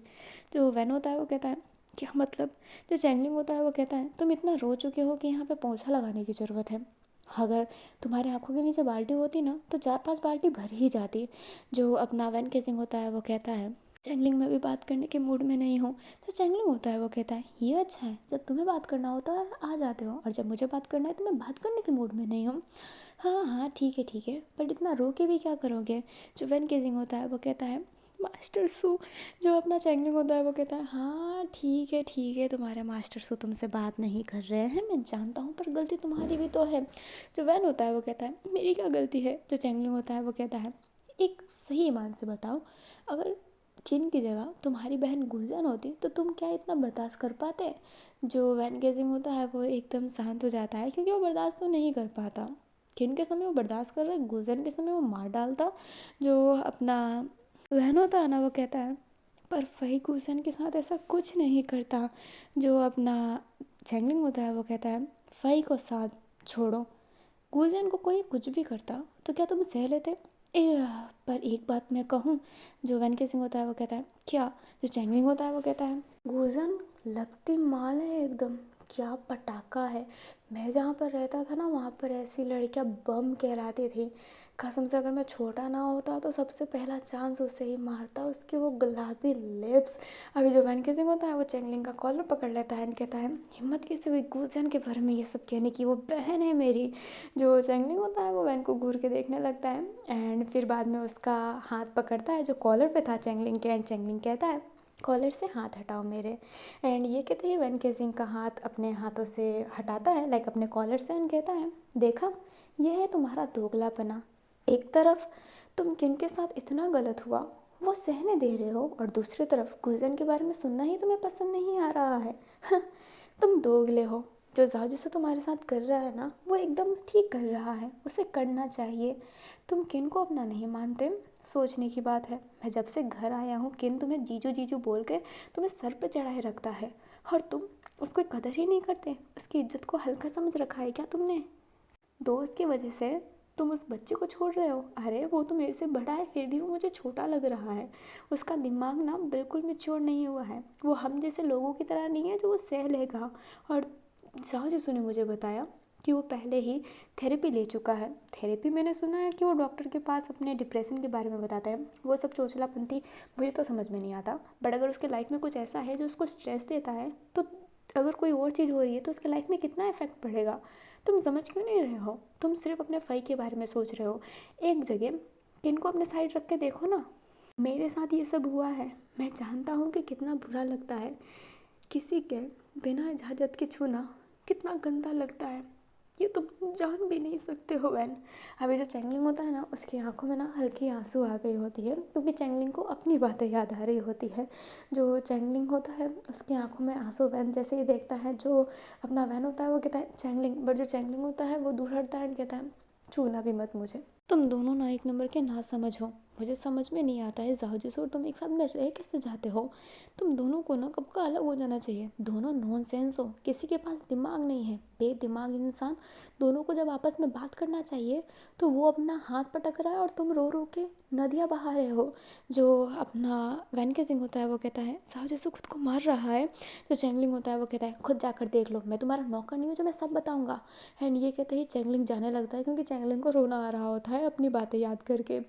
A: जो वैन होता है वो कहता है क्या मतलब। जो चैंगलिंग होता है वो कहता है तुम इतना रो चुके हो कि यहाँ पे पोंछा लगाने की ज़रूरत है, अगर तुम्हारे आंखों के नीचे बाल्टी होती ना तो 4-5 बाल्टी भर ही जाती। जो अपना वैन केसिंग होता है वो कहता है चैंगलिंग में भी बात करने के मूड में नहीं हूँ। जो चैंगलिंग होता है वो कहता है ये अच्छा है, जब तुम्हें बात करना होता है आ जाते हो, और जब मुझे बात करना है तो मैं बात करने के मूड में नहीं हूँ। हाँ हाँ ठीक है, बट इतना रो के भी क्या करोगे। जो वैन केसिंग होता है वो कहता है मास्टर सू। जो अपना चैंगलिंग होता है वो कहता है हाँ ठीक है, तुम्हारे मास्टर सू तुमसे बात नहीं कर रहे हैं, मैं जानता हूँ, पर गलती तुम्हारी भी तो है। जो वैन होता है वो कहता है मेरी क्या गलती है। जो चैंगलिंग होता है वो कहता है एक सही ईमान से बताओ, अगर किन की जगह तुम्हारी बहन गुलजन होती तो तुम क्या इतना बर्दाश्त कर पाते। जो वैन गेजिंग होता है वो एकदम शांत हो जाता है, क्योंकि वो बर्दाश्त तो नहीं कर पाता। किन के समय वो बर्दाश्त कर रहा है, गुलजन के समय वो मार डालता। जो अपना वैन होता है ना वो कहता है पर फ़ई गुलजन के साथ ऐसा कुछ नहीं करता। जो अपना चैंगलिंग होता है वो कहता है फ़ई को साथ छोड़ो, गुलजन को कोई कुछ भी करता तो क्या तुम सह लेते। पर एक बात मैं कहूँ। जो वैन केसिंग होता है वो कहता है क्या। जो चैंगलिंग होता है वो कहता है गुलजन लगती माल है एकदम, क्या पटाखा है। मैं जहाँ पर रहता था ना वहाँ पर ऐसी लड़कियाँ बम कहलाती थी। कसम से अगर मैं छोटा ना होता तो सबसे पहला चांस उसे ही मारता। उसके वो गुलाबी लिप्स। अभी जो वैन केसिंग होता है वो चेंगलिंग का कॉलर पकड़ लेता है एंड कहता है हिम्मत कैसे हुई गुजन के बारे में ये सब कहने की, वो बहन है मेरी। जो चेंगलिंग होता है वो वैन को घूर के देखने लगता है एंड फिर बाद में उसका हाथ पकड़ता है जो कॉलर पे था चेंगलिंग के, एंड चेंगलिंग कहता है कॉलर से हाथ हटाओ मेरे। एंड ये कहते हैं वैन केसिंग का हाथ अपने हाथों से हटाता है लाइक अपने कॉलर से, एंड कहता है देखा, यह है तुम्हारा दोगलापना। एक तरफ तुम किन के साथ इतना गलत हुआ वो सहने दे रहे हो और दूसरी तरफ गुजन के बारे में सुनना ही तुम्हें पसंद नहीं आ रहा है। तुम दोगले हो। जो जाजू से तुम्हारे साथ कर रहा है ना वो एकदम ठीक कर रहा है, उसे करना चाहिए। तुम किन को अपना नहीं मानते, सोचने की बात है। मैं जब से घर आया हूँ किन तुम्हें जीजू जीजू बोल के तुम्हें सर पे चढ़ाए रखता है और तुम उसको कदर ही नहीं करते। उसकी इज्जत को हल्का समझ रखा है क्या तुमने? दोस्त की वजह से तुम उस बच्चे को छोड़ रहे हो। अरे वो तो मेरे से बड़ा है फिर भी वो मुझे छोटा लग रहा है। उसका दिमाग ना बिल्कुल मैच्योर नहीं हुआ है। वो हम जैसे लोगों की तरह नहीं है जो वो सह लेगा। और साजिश ने मुझे बताया कि वो पहले ही थेरेपी ले चुका है। थेरेपी मैंने सुना है कि वो डॉक्टर के पास अपने डिप्रेशन के बारे में बताता है। वो सब चोचलापंती मुझे तो समझ में नहीं आता, बट अगर उसके लाइफ में कुछ ऐसा है जो उसको स्ट्रेस देता है तो अगर कोई और चीज़ हो रही है तो उसके लाइफ में कितना इफेक्ट पड़ेगा। तुम समझ क्यों नहीं रहे हो? तुम सिर्फ अपने फ़ाई के बारे में सोच रहे हो। एक जगह किन को अपने साइड रख के देखो ना। मेरे साथ ये सब हुआ है, मैं जानता हूँ कि कितना बुरा लगता है किसी के बिना इजाज़त के छूना, कितना गंदा लगता है। ये तुम जान भी नहीं सकते हो वैन। अभी जो चैंगलिंग होता है ना उसकी आंखों में ना हल्की आंसू आ गई होती है क्योंकि चैंगलिंग को अपनी बातें याद आ रही होती है। जो चैंगलिंग होता है उसकी आंखों में आंसू वैन जैसे ही देखता है। जो अपना वैन होता है वो कहता है चैंगलिंग, बट जो चैंगलिंग होता है वो दूर हटता है और कहता है छूना भी मत मुझे। तुम दोनों ना एक नंबर के ना समझ हो। मुझे समझ में नहीं आता है जाओ और तुम एक साथ में रह कैसे जाते हो। तुम दोनों को ना कब का अलग हो जाना चाहिए। दोनों नॉनसेंस हो, किसी के पास दिमाग नहीं है, बेदिमाग इंसान। दोनों को जब आपस में बात करना चाहिए तो वो अपना हाथ पटक रहा है और तुम रो रो के नदियाँ बहा रहे हो। जो अपना वैन केसिंग होता है वो कहता है जाओ खुद को मार रहा है। जो चैंगलिंग होता है वो कहता है खुद जाकर देख लो, मैं तुम्हारा नौकर नहीं हूँ जो मैं सब बताऊँगा। एंड ये कहते ही चैंगलिंग जाने लगता है क्योंकि चैंगलिंग को रोना आ रहा होता है अपनी बातें याद करके।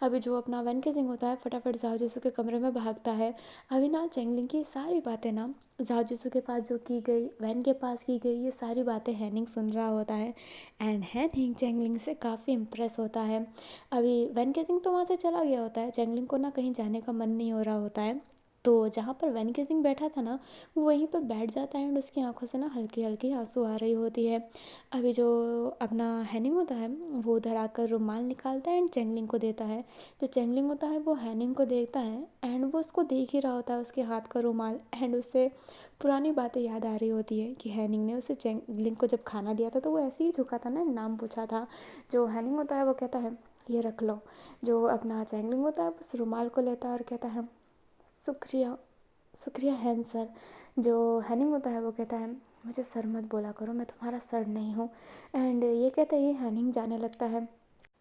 A: अभी जो अपना वैन केसिंग होता है फटाफट जाओ के कमरे में भागता है। अभी ना चैंगलिंग की सारी बातें ना जाओ के पास जो की गई, वैन के पास की गई, ये सारी बातें हैनिंग सुन रहा होता है एंड हैनिंग चैंगलिंग से काफ़ी इम्प्रेस होता है। अभी वैन केसिंग तो वहाँ से चला गया होता है, चैंगलिंग को ना कहीं जाने का मन नहीं हो रहा होता है। तो जहाँ पर वैन केसिंग बैठा था ना वो वहीं पर बैठ जाता है एंड उसकी आंखों से ना हल्की हल्की आंसू आ रही होती है। अभी जो अपना हैनिंग होता है वो उधर आकर रुमाल निकालता है एंड चैंगलिंग को देता है। जो चैंगलिंग होता है वो हैनिंग को देखता है एंड वो उसको देख ही रहा होता है उसके हाथ का रुमाल, एंड उससे पुरानी बातें याद आ रही होती है कि हैनिंग ने उसे चैंगलिंग को जब खाना दिया था तो वो ऐसे ही झुका था ना, नाम पूछा था। जो हैनिंग होता है वो कहता है ये रख लो। जो अपना चैंगलिंग होता है उस रुमाल को लेता है और कहता है शुक्रिया, शुक्रिया हैन सर। जो हैनिंग होता है वो कहता है मुझे सर मत बोला करो, मैं तुम्हारा सर नहीं हूँ। एंड ये कहते ही हैनिंग जाने लगता है।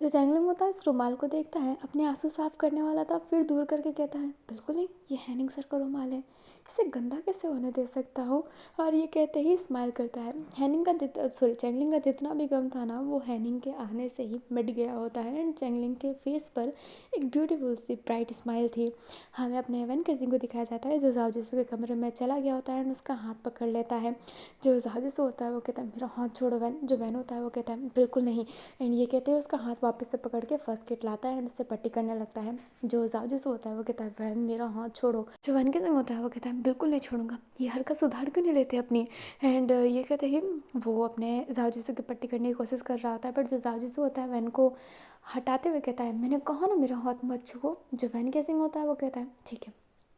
A: जो चैंगलिंग होता है इस रुमाल को देखता है, अपने आंसू साफ करने वाला था, फिर दूर करके कहता है बिल्कुल नहीं, ये हैनिंग सर का रुमाल है, इसे गंदा कैसे होने दे सकता हूँ। और ये कहते ही स्माइल करता है। हैनिंग का चैंगलिंग का जितना भी गम था ना वो हैनिंग के आने से ही मिट गया होता है एंड चैंगलिंग के फेस पर एक ब्यूटीफुल सी ब्राइट स्माइल थी। हमें अपने वैन केसिंग को दिखाया जाता है जो जाओ के कमरे में चला गया होता है एंड उसका हाथ पकड़ लेता है। जो जाओ होता है वो कहता है मेरा हाथ छोड़ो वैन। जो वैन होता है वो कहता है बिल्कुल नहीं, एंड ये कहते हैं उसका हाथ वापस से पकड़ के फर्स्ट किट लाता है एंड उससे पट्टी करने लगता है। जो जाओ होता है वो कहता है वैन मेरा हाथ छोड़ो। जो वैन केसिंग होता है वो कहता है बिल्कुल नहीं छोड़ूंगा, ये हरकत सुधार क्यों नहीं लेते अपनी। एंड ये कहते ही वो अपने जाओ की पट्टी करने की कोशिश कर रहा होता है, बट जो जाओ होता है वैन को हटाते हुए कहता है मैंने कहा ना मेरा हाथ मत छुओ। जो वैन केसिंग होता है वो कहता है ठीक है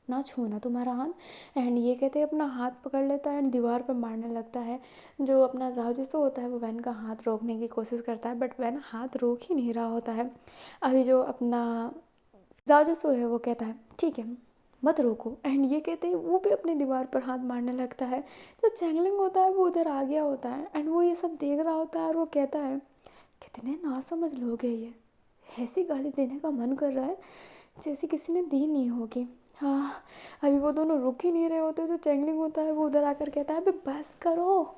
A: ना छूना तुम्हारा हाथ। एंड ये कहते हैं अपना हाथ पकड़ लेता है एंड दीवार पर मारने लगता है। जो अपना जाओ होता है वो वैन का हाथ रोकने की कोशिश करता है बट वैन हाथ रोक ही नहीं रहा होता है। अभी जो अपना जाओ है वो कहता है ठीक है मत रोको, एंड ये कहते हैं वो भी अपनी दीवार पर हाथ मारने लगता है। जो चैंगलिंग होता है वो उधर आ गया होता है एंड वो ये सब देख रहा होता है और वो कहता है कितने नासमझ लोग हैं ये, ऐसी गाली देने का मन कर रहा है जैसे किसी ने दी नहीं होगी। हाँ, अभी वो दोनों रुक ही नहीं रहे होते। जो चैंगलिंग होता है वो उधर आकर कहता है अबे बस करो,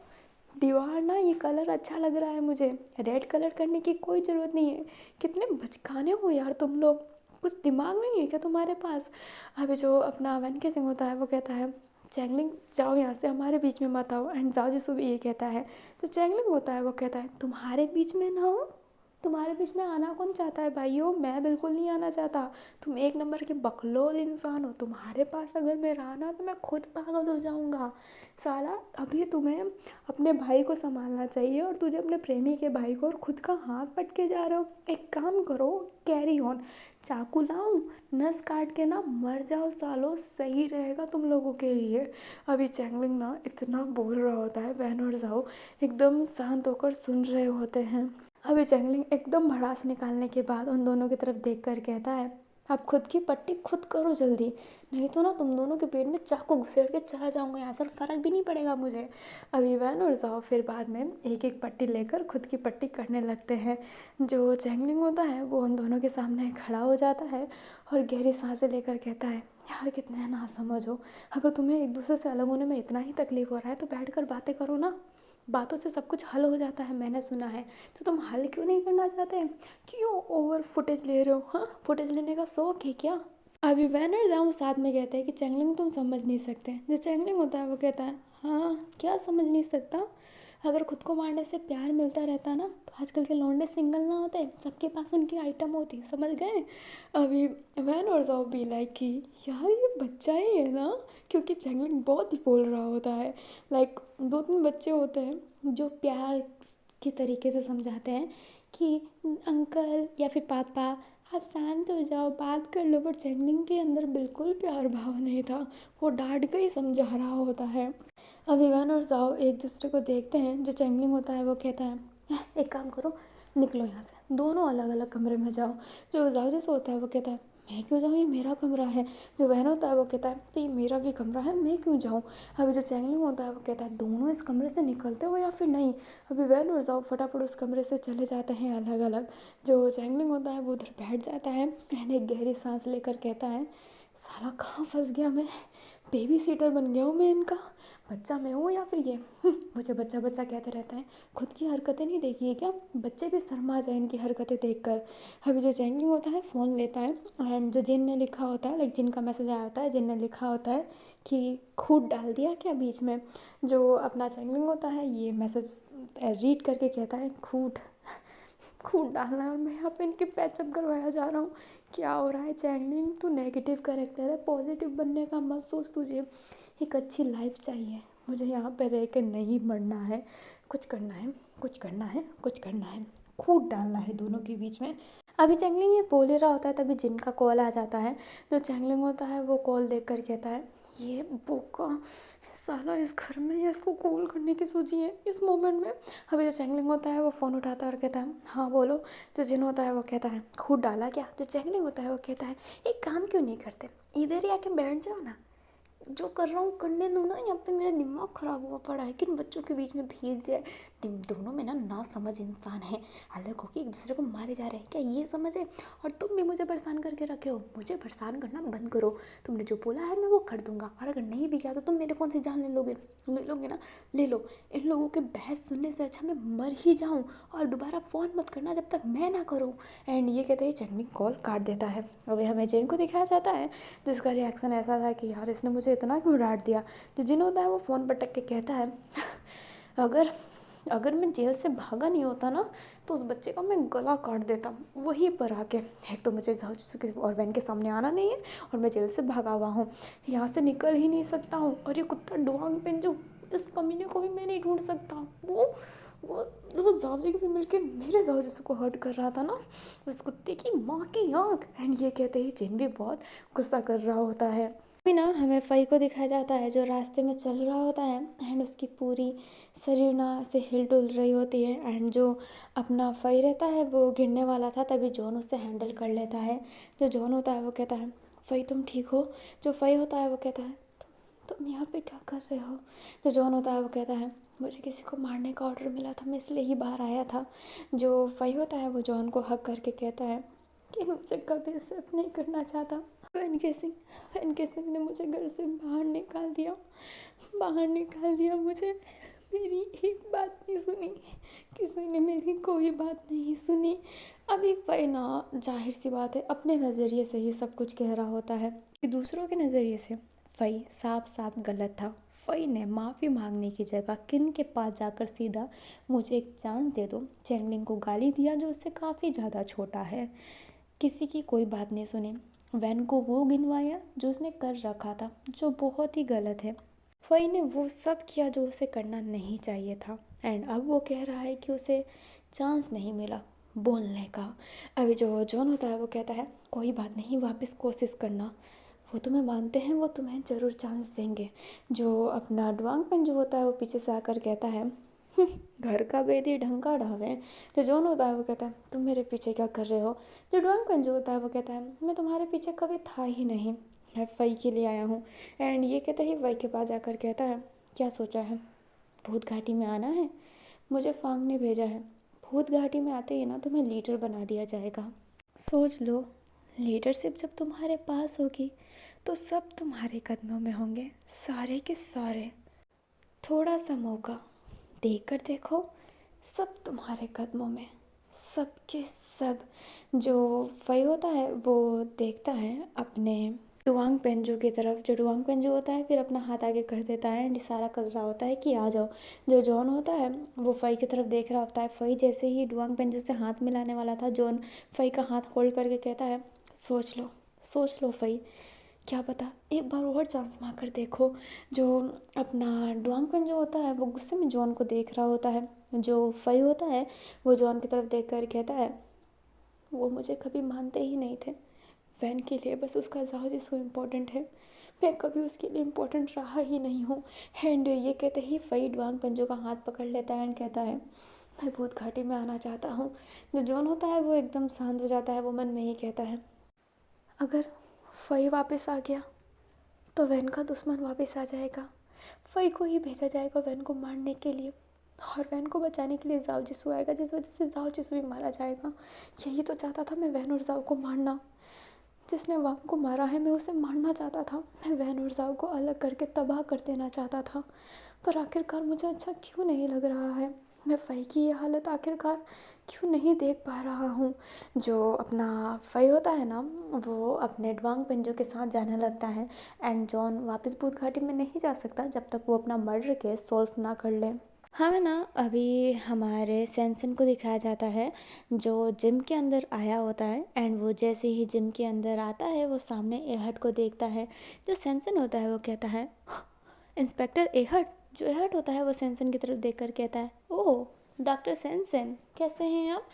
A: दीवार ना ये कलर अच्छा लग रहा है मुझे, रेड कलर करने की कोई ज़रूरत नहीं है। कितने बचकाने हो यार तुम लोग, कुछ दिमाग नहीं है क्या तुम्हारे पास। अभी जो अपना वन के सिंह होता है वो कहता है चैंगलिंग जाओ यहाँ से, हमारे बीच में मत आओ। एंड जाओ जिसु भी ये कहता है। तो चैंगलिंग होता है वो कहता है तुम्हारे बीच में ना हो, तुम्हारे बीच में आना कौन चाहता है भाइयों, मैं बिल्कुल नहीं आना चाहता। तुम एक नंबर के बकलोल इंसान हो, तुम्हारे पास अगर मैं रहा ना तो मैं खुद पागल हो जाऊंगा। साला अभी तुम्हें अपने भाई को संभालना चाहिए और तुझे अपने प्रेमी के भाई को और खुद का हाथ पटके जा रहे हो। एक काम करो, कैरी ऑन, चाकू लाऊं, नस काट के ना मर जाओ सालो, सही रहेगा तुम लोगों के लिए। अभी चैंगलिंग ना इतना बोल रहा होता है, बहन और जाओ एकदम शांत होकर सुन रहे होते हैं। अभी चैंगलिंग एकदम भड़ास निकालने के बाद उन दोनों की तरफ देख कर कहता है आप खुद की पट्टी खुद करो जल्दी, नहीं तो ना तुम दोनों के पेट में चाकू घुसेड़ के चला जाऊंगा यहाँ से, फ़र्क भी नहीं पड़ेगा मुझे। अभी वैन और जाओ फिर बाद में एक एक पट्टी लेकर खुद की पट्टी करने लगते हैं। जो चैंगलिंग होता है वो उन दोनों के सामने खड़ा हो जाता है और गहरी सांसें लेकर कहता है यार कितने ना समझ हो, अगर तुम्हें एक दूसरे से अलग होने में इतना ही तकलीफ़ हो रहा है तो बैठ कर बातें करो ना, बातों से सब कुछ हल हो जाता है मैंने सुना है। तो तुम हल क्यों नहीं करना चाहते, क्यों ओवर फुटेज ले रहे हो, हाँ फुटेज लेने का शौक है क्या। अभी वैनर जाऊँ साथ में कहते हैं कि चैंगलिंग तुम समझ नहीं सकते। जो चैंगलिंग होता है वो कहता है हाँ क्या समझ नहीं सकता, अगर खुद को मारने से प्यार मिलता रहता ना तो आजकल के लौंडे सिंगल ना होते, सबके पास उनकी आइटम होती, समझ गए। अभी वैन और जाओ भी लाइक कि यार ये बच्चा ही है ना, क्योंकि चैंगलिंग बहुत ही बोल रहा होता है। लाइक दो तीन बच्चे होते हैं जो प्यार के तरीके से समझाते हैं कि अंकल या फिर पापा आप शांत हो जाओ बात कर लो, पर चैंगलिंग के अंदर बिल्कुल प्यार भाव नहीं था, वो डांट के ही समझा रहा होता है। अब इवान और जाओ एक दूसरे को देखते हैं। जो चैंगलिंग होता है वो कहता है एक काम करो निकलो यहाँ से, दोनों अलग अलग कमरे में जाओ। जो जाओ जैसे होता है वो कहता है मैं क्यों जाऊँ, ये मेरा कमरा है। जो वहन होता है वो कहता है तो ये मेरा भी कमरा है, मैं क्यों जाऊँ। अभी जो चैंगलिंग होता है वो कहता है दोनों इस कमरे से निकलते हो या फिर नहीं। अभी वहन और जाओ फटाफट उस कमरे से चले जाते हैं अलग अलग। जो चैंगलिंग होता है वो उधर बैठ जाता है एंड एक गहरी सांस लेकर कहता है साला कहाँ फंस गया मैं, बेबी सीटर बन गया हूँ मैं इनका, बच्चा मैं हूँ या फिर ये मुझे बच्चा बच्चा कहते रहते हैं, खुद की हरकतें नहीं देखी है क्या, बच्चे भी शर्मा जाए इनकी हरकतें देखकर। अभी जो चैंगलिंग होता है फ़ोन लेता है एंड जो जिन ने लिखा होता है लाइक जिन का मैसेज आया होता है, जिन ने लिखा होता है कि खूद डाल दिया क्या बीच में। जो अपना चैंगलिंग होता है ये मैसेज रीड करके कहता है खूद खून डालना है और मैं यहाँ पे इनके पैचअप करवाया जा रहा हूँ। क्या हो रहा है चैंगलिंग, तू नेगेटिव कैरेक्टर है, पॉजिटिव बनने का मत सोच, तुझे एक अच्छी लाइफ चाहिए, मुझे यहाँ पे रह के नहीं मरना है, कुछ करना है कुछ करना है कुछ करना है, खून डालना है दोनों के बीच में। अभी चैंगलिंग ये बोल ही रहा होता है तभी जिन का कॉल आ जाता है। जो चैंगलिंग होता है वो कॉल देख कर कहता है ये बोका साला इस घर में या इसको कॉल करने की सोची है इस मोमेंट में। अभी जो चैंगलिंग होता है वो फ़ोन उठाता है और कहता है हाँ बोलो। जो जिन होता है वो कहता है खूद डाला क्या। जो चैंगलिंग होता है वो कहता है एक काम क्यों नहीं करते, इधर ही आके बैठ जाओ ना, जो कर रहा हूँ करने दो ना, यहाँ पे मेरा दिमाग ख़राब हुआ पड़ा है, किन बच्चों के बीच में भेज दिया है। तुम दोनों में ना समझ इंसान है, अलग होके एक दूसरे को मारे जा रहे हैं, क्या ये समझ है। और तुम भी मुझे परेशान करके रखे हो, मुझे परेशान करना बंद करो, तुमने जो बोला है मैं वो कर दूंगा, और अगर नहीं भी किया तो तुम मेरे कौन सी जान ले लोगे, ले लोगे ना, ले लो। इन लोगों के बहस सुनने से अच्छा मैं मर ही जाऊँ, और दोबारा फ़ोन मत करना जब तक मैं ना करूँ। एंड ये कहते ही चैंगलिंग कॉल काट देता है। अभी हमें जिन को दिखाया जाता है जिसका रिएक्शन ऐसा था कि यार इसने मुझे इतना क्यों डांट दिया। जो जिन होता है वो फ़ोन पटक के कहता है अगर अगर मैं जेल से भागा नहीं होता ना तो उस बच्चे का मैं गला काट देता वहीं पर आके। एक तो मुझे और वैन के सामने आना नहीं है और मैं जेल से भागा हुआ हूँ, यहाँ से निकल ही नहीं सकता हूँ, और ये कुत्ता डुआंग पेन जो इस कमीने को भी मैं नहीं ढूंढ सकता। वो जावजे से मिलके मेरे जावजे को हर्ट कर रहा था ना, उस कुत्ते की माँ की आँख। एंड ये कहते ही जिन भी बहुत गुस्सा कर रहा होता है। अभी ना हमें फ़ई को दिखाया जाता है जो रास्ते में चल रहा होता है एंड उसकी पूरी शरीर ना से हिल डुल रही होती है। एंड जो अपना फ़ई रहता है वो गिरने वाला था तभी जॉन उसे हैंडल कर लेता है। जो जॉन होता है वो कहता है फ़ई तुम ठीक हो। जो फ़ई होता है वो कहता है तुम यहाँ पे क्या कर रहे हो। जो जॉन होता है वो कहता है मुझे किसी को मारने का ऑर्डर मिला था, मैं इसलिए ही बाहर आया था। जो फ़ई होता है वो जॉन को हक करके कहता है कि मुझे कभी एक्सेप्ट नहीं करना चाहता। वैन के सिंह ने मुझे घर से बाहर निकाल दिया मुझे। मेरी एक बात नहीं सुनी, किसी ने मेरी कोई बात नहीं सुनी। अभी वही ना, जाहिर सी बात है अपने नज़रिए से ही सब कुछ कह रहा होता है कि दूसरों के नज़रिए से फ़ई साफ साफ गलत था। फ़ई ने माफ़ी मांगने की जगह किन के पास जाकर सीधा मुझे एक चांस दे दो चैंगलिंग को गाली दिया, जो उससे काफ़ी ज़्यादा छोटा है। किसी की कोई बात नहीं सुनी। वैन को वो गिनवाया जो उसने कर रखा था, जो बहुत ही गलत है। फ़ई ने वो सब किया जो उसे करना नहीं चाहिए था, एंड अब वो कह रहा है कि उसे चांस नहीं मिला बोलने का। अभी जो जॉन होता है वो कहता है कोई बात नहीं, वापस कोशिश करना, वो तुम्हें मानते हैं, वो तुम्हें ज़रूर चांस देंगे। जो अपना डुआंग पेन जो होता है वो पीछे से आकर कहता है घर का बेदी ढंग का ढावे। जो जॉन होता है वो कहता है तुम मेरे पीछे क्या कर रहे हो। जो डुआंग पेन जो होता है वो कहता है मैं तुम्हारे पीछे कभी था ही नहीं, मैं फ़ई के लिए आया हूँ। एंड ये कहते ही फ़ई के पास जाकर कहता है क्या सोचा है, भूत घाटी में आना है, मुझे फांग ने भेजा है। भूत घाटी में आते ही ना तुम्हें लीडर बना दिया जाएगा। सोच लो, लीडरशिप जब तुम्हारे पास होगी तो सब तुम्हारे कदमों में होंगे, सारे के सारे। थोड़ा सा मौका देकर देखो, सब तुम्हारे कदमों में, सब के सब। जो फ़ई होता है वो देखता है अपने डुआंग पेंजू की तरफ। जो डुआंग पेंजू होता है फिर अपना हाथ आगे कर देता है एंड इशारा कर रहा होता है कि आ जाओ। जो जॉन होता है वो फ़ई की तरफ देख रहा होता है। फ़ई जैसे ही डुआंग पेंजू से हाथ मिलाने वाला था, जॉन फ़ई का हाथ होल्ड करके कहता है सोच लो फ़ई, क्या पता एक बार और चांस मार कर देखो। जो अपना डुआंगपेन जो होता है वो गुस्से में जॉन को देख रहा होता है। जो फ़ई होता है वो जॉन की तरफ देख कर कहता है वो मुझे कभी मानते ही नहीं थे, वैन के लिए बस उसका जाओ जिसको इम्पोर्टेंट है, मैं कभी उसके लिए इम्पोर्टेंट रहा ही नहीं हूँ। एंड ये कहते ही फ़ई डुआंग पंजो का हाथ पकड़ लेता है एंड कहता है मैं भूत घाटी में आना चाहता हूँ। जो जॉन होता है वो एकदम शांत हो जाता है, वो मन में ही कहता है अगर फ़ई वापस आ गया तो वैन का दुश्मन वापस आ जाएगा, फ़ई को ही भेजा जाएगा वैन को मारने के लिए, और वैन को बचाने के लिए जाओ जिसू आएगा, जिस वजह से जाओ जिसू भी मारा जाएगा। यही तो चाहता था मैं, वैन और जाओ को मारना। जिसने वांग को मारा है मैं उसे मारना चाहता था, मैं वैन और जाओ को अलग करके तबाह कर देना चाहता था। पर आखिरकार मुझे अच्छा क्यों नहीं लग रहा है, मैं फ़ई की ये हालत आखिरकार क्यों नहीं देख पा रहा हूँ। जो अपना फ़ई होता है ना वो अपने डुआंग पेंजो के साथ जाने लगता है एंड जॉन वापस भूत घाटी में नहीं जा सकता जब तक वो अपना मर्डर केस सॉल्व ना कर ले। हमें ना अभी हमारे सैनसन को दिखाया जाता है जो जिम के अंदर आया होता है एंड वो जैसे ही जिम के अंदर आता है वो सामने एहट को देखता है। जो सैनसन होता है वो कहता है इंस्पेक्टर एहट। जो एहट होता है वो सैनसन की तरफ देखकर कहता है ओह डॉक्टर सैनसन, कैसे हैं आप।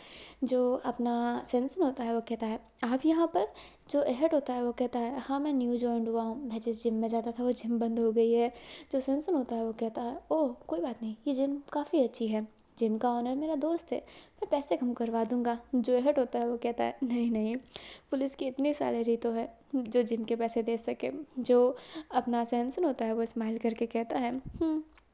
A: जो अपना सैनसन होता है वो कहता है आप यहाँ पर। जो एहट होता है वो कहता है हाँ मैं न्यू जॉइंड हुआ हूँ, मैं जिस जिम में जाता था वो जिम बंद हो गई है। जो सैनसन होता है वो कहता है ओह कोई बात नहीं, ये जिम काफ़ी अच्छी है, जिम का ओनर मेरा दोस्त है, मैं पैसे कम करवा दूंगा। जो एहट होता है वो कहता है नहीं नहीं, पुलिस की इतनी सैलरी तो है जो जिम के पैसे दे सके। जो अपना सैनसन होता है वो स्माइल करके कहता है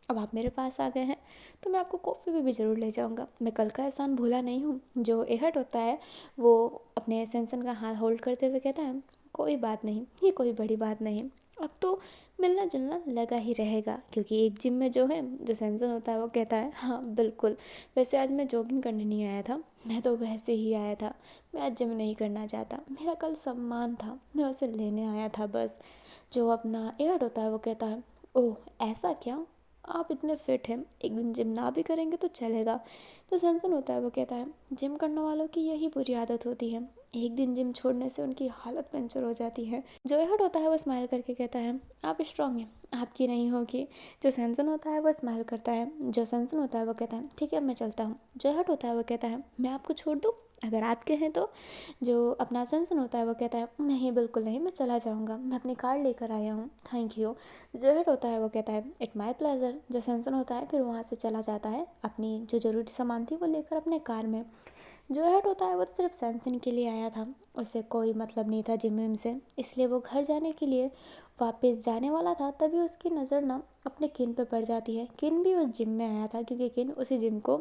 A: अब आप मेरे पास आ गए हैं तो मैं आपको कॉफ़ी भी ज़रूर ले जाऊंगा, मैं कल का एहसान भूला नहीं हूँ। जो एहट होता है वो अपने सैनसन का हाथ होल्ड करते हुए कहता है कोई बात नहीं, ये कोई बड़ी बात नहीं, अब तो मिलना जुलना लगा ही रहेगा। क्योंकि एक जिम में जो है, जो सैनसन होता है वो कहता है हाँ बिल्कुल, वैसे आज मैं जॉगिंग करने नहीं आया था, मैं तो वैसे ही आया था, मैं आज जिम नहीं करना चाहता, मेरा कल सम्मान था, मैं उसे लेने आया था बस। जो अपना एहट होता है वो कहता है ओह ऐसा क्या, आप इतने फिट हैं, एक दिन जिम ना भी करेंगे तो चलेगा। जो सैनसन होता है वो कहता है जिम करने वालों की यही बुरी आदत होती है, एक दिन जिम छोड़ने से उनकी हालत पंचर हो जाती है। जो एहट होता है वो स्माइल करके कहता है आप स्ट्रांग हैं, आपकी नहीं होगी। जो सैनसन होता है वो स्माइल करता है। जो सैनसन होता है वो कहता है ठीक है मैं चलता हूँ। जो एहट होता है वो कहता है मैं आपको छोड़ दूँ अगर आपके हैं तो। जो अपना सैनसन होता है वो कहता है नहीं बिल्कुल नहीं, मैं चला जाऊँगा, मैं अपनी कार लेकर आया हूँ, थैंक यू। जो एहट होता है वो कहता है इट माई प्लेजर। जो सैनसन होता है फिर वहाँ से चला जाता है अपनी जो ज़रूरी सामान थी वो लेकर अपने कार में। जो एहट होता है वो तो सिर्फ सैनसन के लिए आया था, उसे कोई मतलब नहीं था जिम विम से, इसलिए वो घर जाने के लिए वापस जाने वाला था। तभी उसकी नज़र ना अपने किन पे पड़ जाती है। किन भी उस जिम में आया था क्योंकि किन उसी जिम को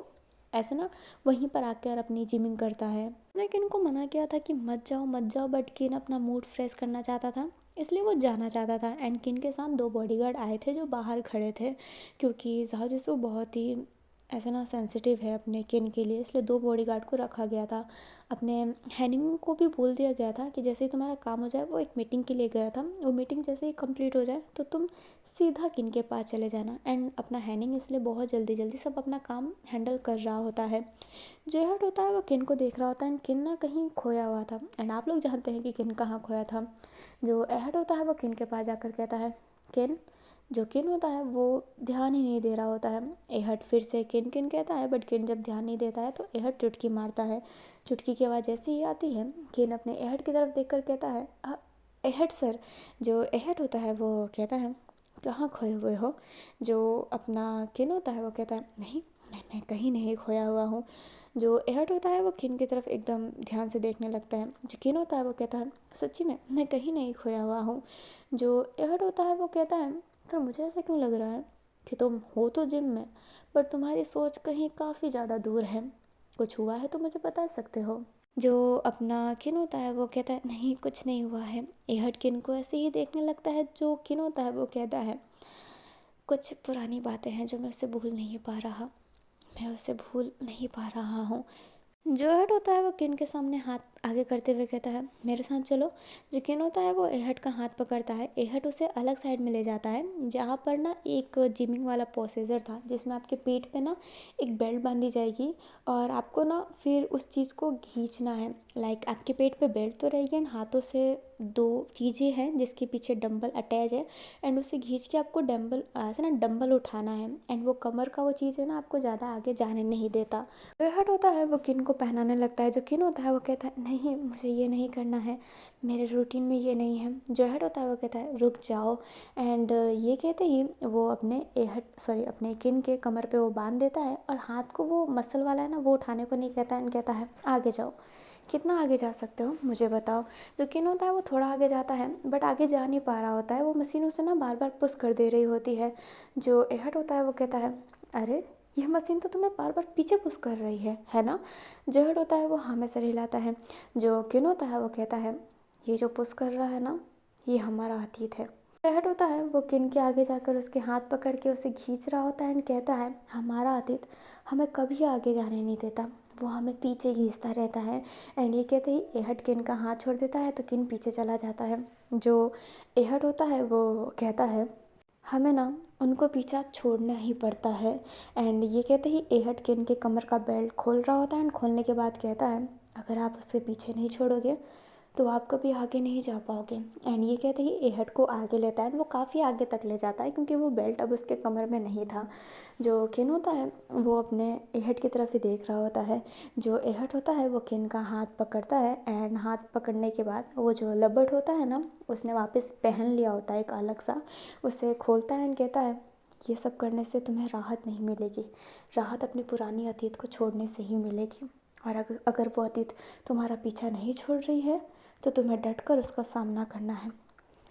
A: ऐसे ना वहीं पर आकर अपनी जिमिंग करता है। मैंने किन को मना किया था कि मत जाओ बट किन अपना मूड फ्रेश करना चाहता था इसलिए वो जाना चाहता था। एंड किन के साथ 2 बॉडीगार्ड आए थे जो बाहर खड़े थे, क्योंकि ज़ाओ जिसो बहुत ही ऐसा ना सेंसिटिव है अपने किन के लिए, इसलिए 2 बॉडीगार्ड को रखा गया था। अपने हैनिंग को भी बोल दिया गया था कि जैसे ही तुम्हारा काम हो जाए, वो एक मीटिंग के लिए गया था, वो मीटिंग जैसे ही कंप्लीट हो जाए तो तुम सीधा किन के पास चले जाना। एंड अपना हैनिंग इसलिए बहुत जल्दी जल्दी सब अपना काम हैंडल कर रहा होता है। जो एहड होता है वो किन को देख रहा होता है, एंड किन ना कहीं खोया हुआ था। एंड आप लोग जानते हैं कि किन कहाँ खोया था। जो एहड होता है वो किन के पास जाकर कहता है किन। जो किन होता है वो ध्यान ही नहीं दे रहा होता है। एहड फिर से किन किन कहता है, बट किन जब ध्यान नहीं देता है तो एहड चुटकी मारता है। चुटकी की आवाज़ जैसे ही आती है, किन अपने एहड की तरफ देखकर कहता है एहड सर। जो एहड होता है वो कहता है कहाँ खोए हुए हो। जो अपना किन होता है वो कहता है नहीं, मैं कहीं नहीं खोया हुआ हूँ। जो एहड होता है वो किन की तरफ एकदम ध्यान से देखने लगता है। जो किन होता है वो कहता है सच्ची में मैं कहीं नहीं खोया हुआ हूँ। जो एहड होता है वो कहता है तो मुझे ऐसा क्यों लग रहा है कि तुम हो तो जिम में, पर तुम्हारी सोच कहीं काफ़ी ज़्यादा दूर है। कुछ हुआ है तो मुझे बता सकते हो। जो अपना किन होता है वो कहता है नहीं, कुछ नहीं हुआ है। एहड किन को ऐसे ही देखने लगता है। जो किन होता है वो कहता है कुछ पुरानी बातें हैं जो मैं उससे भूल नहीं पा रहा, मैं उससे भूल नहीं पा रहा हूँ। जो एहड होता है वो किन के सामने हाथ आगे करते हुए कहता है मेरे साथ चलो। जो किन होता है वो एहड का हाथ पकड़ता है। एहड उसे अलग साइड में ले जाता है जहाँ पर ना एक जिमिंग वाला प्रोसीजर था, जिसमें आपके पेट पे ना एक बेल्ट बांधी जाएगी और आपको ना फिर उस चीज़ को खींचना है। लाइक आपके पेट पे बेल्ट तो रहेगी एंड हाथों से 2 चीज़ें हैं जिसके पीछे डंबल अटैच है, एंड उसे खींच के आपको डंबल ऐसा ना डंबल उठाना है। एंड वो कमर का वो चीज़ है ना आपको ज़्यादा आगे जाने नहीं देता। जो एहड होता है वो किन को पहनाने लगता है। जो किन होता है वो कहता है नहीं, मुझे ये नहीं करना है, मेरे रूटीन में ये नहीं है। जो एहड होता है वो कहता है रुक जाओ। एंड ये कहते ही वो अपने किन के कमर पे वो बांध देता है और हाथ को वो मसल वाला है ना वो उठाने को नहीं कहता है, कहता है आगे जाओ। कितना आगे जा सकते हो मुझे बताओ। जो किन होता है वो थोड़ा आगे जाता है, बट आगे जा नहीं पा रहा होता है, वो मशीन उसे ना बार बार पुश कर दे रही होती है। जो एहड होता है वो कहता है अरे यह मशीन तो तुम्हें बार बार पीछे पुश कर रही है ना। जो हेड होता है वो हाँ में सर हिलाता है। जो किन होता है वो कहता है ये जो पुश कर रहा है ना, ये हमारा अतीत है। हेड होता है वो किन के आगे जाकर उसके हाथ पकड़ के उसे खींच रहा होता है एंड कहता है हमारा अतीत हमें कभी आगे जाने नहीं देता, वो हमें पीछे खींचता रहता है। एंड ये कहते ही एहड किन का हाथ छोड़ देता है तो किन पीछे चला जाता है। जो एहड होता है वो कहता है हमें ना उनको पीछा छोड़ना ही पड़ता है। एंड ये कहते ही एहड किन के कमर का बेल्ट खोल रहा होता है एंड खोलने के बाद कहता है अगर आप उससे पीछे नहीं छोड़ोगे तो आप कभी आगे नहीं जा पाओगे। एंड ये कहते ही एहड को आगे लेता है एंड वो काफ़ी आगे तक ले जाता है क्योंकि वो बेल्ट अब उसके कमर में नहीं था। जो किन होता है वो अपने एहड की तरफ ही देख रहा होता है। जो एहड होता है वो किन का हाथ पकड़ता है एंड हाथ पकड़ने के बाद वो जो लबट होता है ना उसने वापस पहन लिया होता है एक अलग सा, उसे खोलता है एंड कहता है ये सब करने से तुम्हें राहत नहीं मिलेगी, राहत अपनी पुरानी अतीत को छोड़ने से ही मिलेगी। और अगर वो अतीत तुम्हारा पीछा नहीं छोड़ रही है तो तुम्हें डट कर उसका सामना करना है,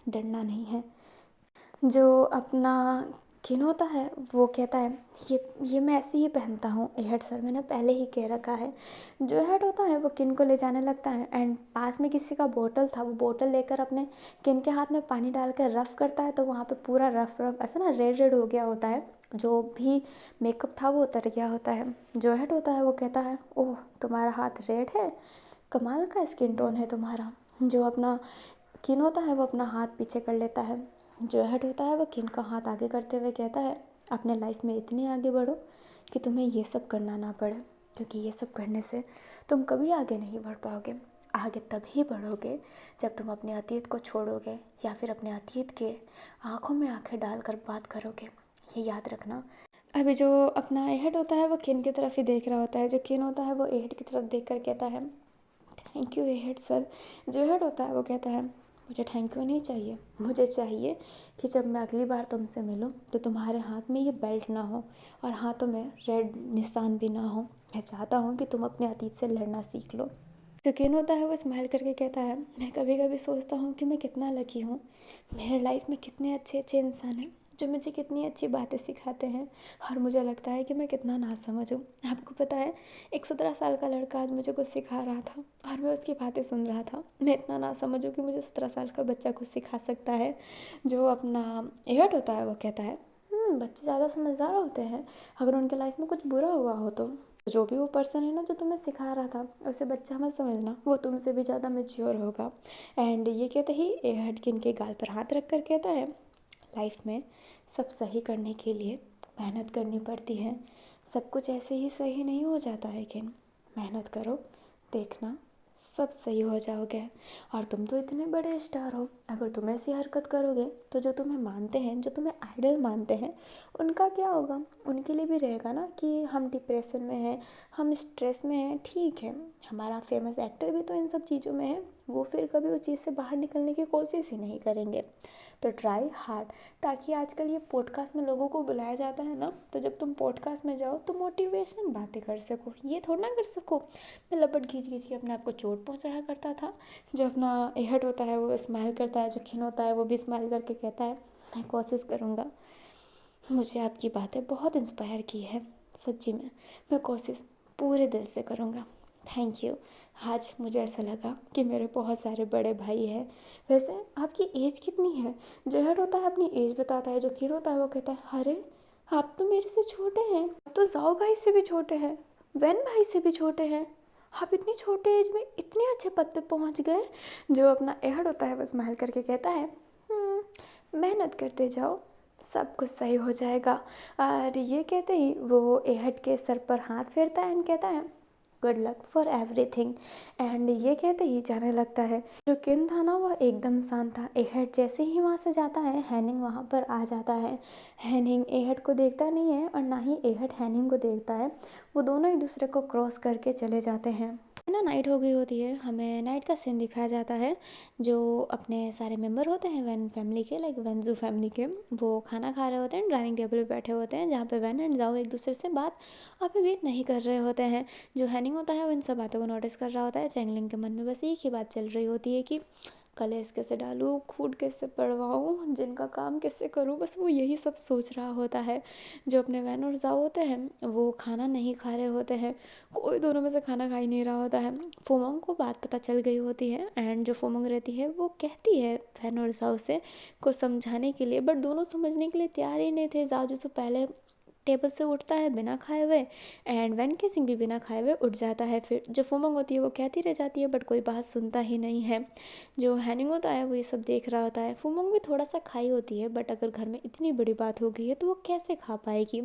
A: डरना नहीं है। जो अपना किन होता है वो कहता है ये मैं ऐसे ही पहनता हूँ एहड सर, मैंने पहले ही कह रखा है। जो एहड होता है वो किन को ले जाने लगता है एंड पास में किसी का बोतल था, वो बोतल लेकर अपने किन के हाथ में पानी डाल कर रफ़ करता है तो वहाँ पे पूरा रफ रफ ऐसा ना रेड रेड हो गया होता है, जो भी मेकअप था वो उतर गया होता है। जो एहड होता है वो कहता है ओह तुम्हारा हाथ रेड है, कमाल का स्किन टोन है तुम्हारा। जो अपना किन होता है वो अपना हाथ पीछे कर लेता है। जो हेड होता है वो किन का हाथ आगे करते हुए कहता है अपने लाइफ में इतने आगे बढ़ो कि तुम्हें ये सब करना ना पड़े, क्योंकि ये सब करने से तुम कभी आगे नहीं बढ़ पाओगे। आगे तभी बढ़ोगे जब तुम अपने अतीत को छोड़ोगे या फिर अपने अतीत के आँखों में आँखें डालकर बात करोगे, ये याद रखना। अभी जो अपना एहड होता है वो किन की तरफ ही देख रहा होता है। जो किन होता है वो एहड की तरफ देख कर कहता है थैंक यू एहड सर। जो एहड होता है वो कहता है मुझे थैंक यू नहीं चाहिए, मुझे चाहिए कि जब मैं अगली बार तुमसे मिलूं तो तुम्हारे हाथ में ये बेल्ट ना हो और हाथों में रेड निशान भी ना हो। मैं चाहता हूँ कि तुम अपने अतीत से लड़ना सीख लो। जो किन होता है वो स्माइल करके कहता है मैं कभी कभी सोचता हूँ कि मैं कितना लकी हूँ, मेरे लाइफ में कितने अच्छे अच्छे इंसान हैं जो मुझे कितनी अच्छी बातें सिखाते हैं। और मुझे लगता है कि मैं कितना ना समझूँ। आपको पता है, एक 17 साल का लड़का आज मुझे कुछ सिखा रहा था और मैं उसकी बातें सुन रहा था। मैं इतना ना समझूँ कि मुझे 17 साल का बच्चा कुछ सिखा सकता है। जो अपना एहट होता है वो कहता है बच्चे ज़्यादा समझदार होते हैं अगर उनके लाइफ में कुछ बुरा हुआ हो तो। जो भी वो पर्सन है ना जो तुम्हें सिखा रहा था, उसे बच्चा मत समझना, वो तुमसे भी ज़्यादा मैच्योर होगा। एंड ये कहते ही हटकिन के गाल पर हाथ रख कर कहता है, लाइफ में सब सही करने के लिए मेहनत करनी पड़ती है। सब कुछ ऐसे ही सही नहीं हो जाता है, लेकिन मेहनत करो, देखना सब सही हो जाओगे। और तुम तो इतने बड़े स्टार हो, अगर तुम ऐसी हरकत करोगे तो जो तुम्हें मानते हैं, जो तुम्हें आइडल मानते हैं, उनका क्या होगा? उनके लिए भी रहेगा ना कि हम डिप्रेशन में हैं, हम स्ट्रेस में हैं। ठीक है, हमारा फेमस एक्टर भी तो इन सब चीज़ों में है, वो फिर कभी उस चीज़ से बाहर निकलने की कोशिश ही नहीं करेंगे। तो ट्राई हार्ड। ताकि आजकल ये पॉडकास्ट में लोगों को बुलाया जाता है ना, तो जब तुम पॉडकास्ट में जाओ तो मोटिवेशनल बातें कर सको, ये थोड़ा ना कर सको मैं लपट खींच खींच के अपने आप को चोट पहुंचाया करता था। जो अपना एहट होता है वो स्माइल करता है, जो खिन होता है वो भी स्माइल करके कहता है मैं कोशिश करूँगा। मुझे आपकी बातें बहुत इंस्पायर की है, सच्ची में मैं कोशिश पूरे दिल से करूँगा। Thank you. आज मुझे ऐसा लगा कि मेरे बहुत सारे बड़े भाई हैं। वैसे आपकी एज कितनी है? जो हेड होता है अपनी एज बताता है, जो खीर होता है वो कहता है अरे आप तो मेरे से छोटे हैं, आप तो जाओ भाई से भी छोटे हैं, वैन भाई से भी छोटे हैं, आप इतनी छोटे एज में इतने अच्छे पद पे पहुंच गए। जो अपना एहड होता है वो स्माइल करके कहता है मेहनत करते जाओ, सब कुछ सही हो जाएगा। और ये कहते ही वो एहड के सर पर हाथ फेरता है एंड कहता है good luck for everything. And ये कहते ही जाने लगता है। जो किन था ना वो एकदम शांत था। एहड जैसे ही वहाँ से जाता है, हैनिंग वहाँ पर आ जाता है। हैनिंग एहड को देखता नहीं है और ना ही एहड हैनिंग को देखता है। वो दोनों एक दूसरे को क्रॉस करके चले जाते हैं। ना नाइट हो गई होती है, हमें नाइट का सीन दिखाया जाता है। जो अपने सारे मेंबर होते हैं वैन फैमिली के, लाइक वेंजू फैमिली के, वो खाना खा रहे होते हैं, डाइनिंग टेबल पे बैठे होते हैं, जहाँ पे वैन एंड जाओ एक दूसरे से बात अभी भी नहीं कर रहे होते हैं। जो हैनिंग होता है वो इन सब बातों को नोटिस कर रहा होता है। चैंगलिंग के मन में बस एक ही बात चल रही होती है कि कलेस कैसे डालूँ, खूड कैसे पड़वाऊँ, जिनका काम कैसे करूँ, बस वो यही सब सोच रहा होता है। जो अपने वैन और जाओ होते हैं वो खाना नहीं खा रहे होते हैं, कोई दोनों में से खाना खा ही नहीं रहा होता है। फोमोंग को बात पता चल गई होती है एंड जो फोमोंग रहती है वो कहती है वैन और जाओ से को समझाने के लिए, बट दोनों समझने के लिए तैयार ही नहीं थे। जाओ जो पहले टेबल से उठता है बिना खाए हुए एंड वैन केसिंग भी बिना खाए हुए उठ जाता है। फिर जो फोमोंग होती है वो कहती रह जाती है बट कोई बात सुनता ही नहीं है। जो हैनिंग होता है वो ये सब देख रहा होता है। फोमोंग भी थोड़ा सा खाई होती है बट अगर घर में इतनी बड़ी बात हो गई है तो वो कैसे खा पाएगी,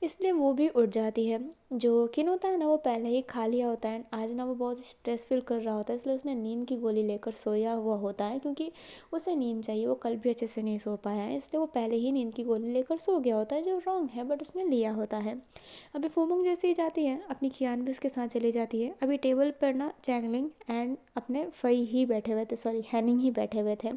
A: इसलिए वो भी उठ जाती है। जो किन होता है ना वो पहले ही खा लिया होता है, आज ना वो बहुत स्ट्रेस फील कर रहा होता है, इसलिए उसने नींद की गोली लेकर सोया हुआ होता है क्योंकि उसे नींद चाहिए। वो कल भी अच्छे से नहीं सो पाया है, इसलिए वो पहले ही नींद की गोली लेकर सो गया होता है, जो रॉन्ग है बट उसने लिया होता है। अभी फोमोंग जैसे ही जाती है, अपनी खियान भी उसके साथ चली जाती है। अभी टेबल पर ना चैंगलिंग एंड अपने फई ही बैठे हुए थे, सॉरी हैनिंग ही बैठे हुए थे।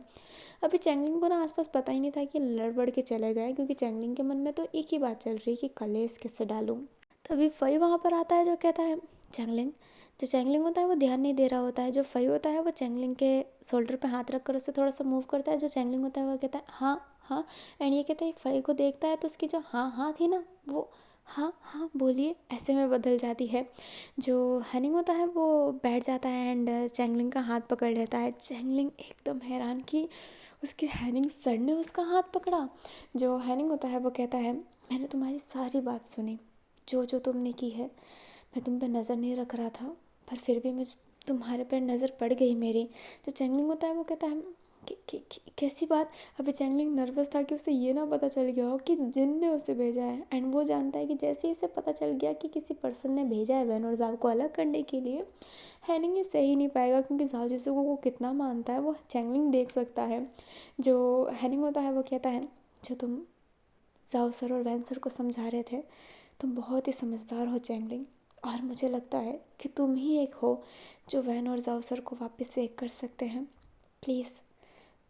A: अभी चैंगलिंग को ना आसपास पता ही नहीं था कि लड़ बढ़ के चले गए, क्योंकि चैंगलिंग के मन में तो एक ही बात चल रही है कि कलेस किससे डालूं। तभी फई वहाँ पर आता है जो कहता है चैंगलिंग। जो चैंगलिंग होता है वो ध्यान नहीं दे रहा होता है। जो फई होता है वो चैंगलिंग के शोल्डर पे हाथ रख कर उसे थोड़ा सा मूव करता है। जो चैंगलिंग होता है वो कहता है हाँ हाँ, एंड ये कहता है फई को देखता है तो उसकी जो हाँ हाँ थी ना वो हाँ हाँ बोलिए ऐसे में बदल जाती है। जो हैनिंग होता है वो बैठ जाता है एंड चैंगलिंग का हाथ पकड़ लेता है। चैंगलिंग एकदम हैरान कि उसके हैनिंग सर ने उसका हाथ पकड़ा। जो हैनिंग होता है वो कहता है मैंने तुम्हारी सारी बात सुनी, जो जो तुमने की है। मैं तुम पे नज़र नहीं रख रहा था पर फिर भी मुझ तुम्हारे पर नज़र पड़ गई मेरी। जो चैंगलिंग होता है वो कहता है कैसी बात। अभी चैंगलिंग नर्वस था कि उसे ये ना पता चल गया हो कि जिन ने उसे भेजा है, एंड वो जानता है कि जैसे ही इसे पता चल गया कि किसी पर्सन ने भेजा है वैन और जाव को अलग करने के लिए, हैनिंग ये सह ही नहीं पाएगा क्योंकि जाव जिसको वो कितना मानता है वो चैंगलिंग देख सकता है। जो हैनिंग होता है वो कहता है जो तुम जाव सर और वैन सर को समझा रहे थे, तुम बहुत ही समझदार हो चैंगलिंग, और मुझे लगता है कि तुम ही एक हो जो वैन और जाव सर को वापस से एक कर सकते हैं। प्लीज़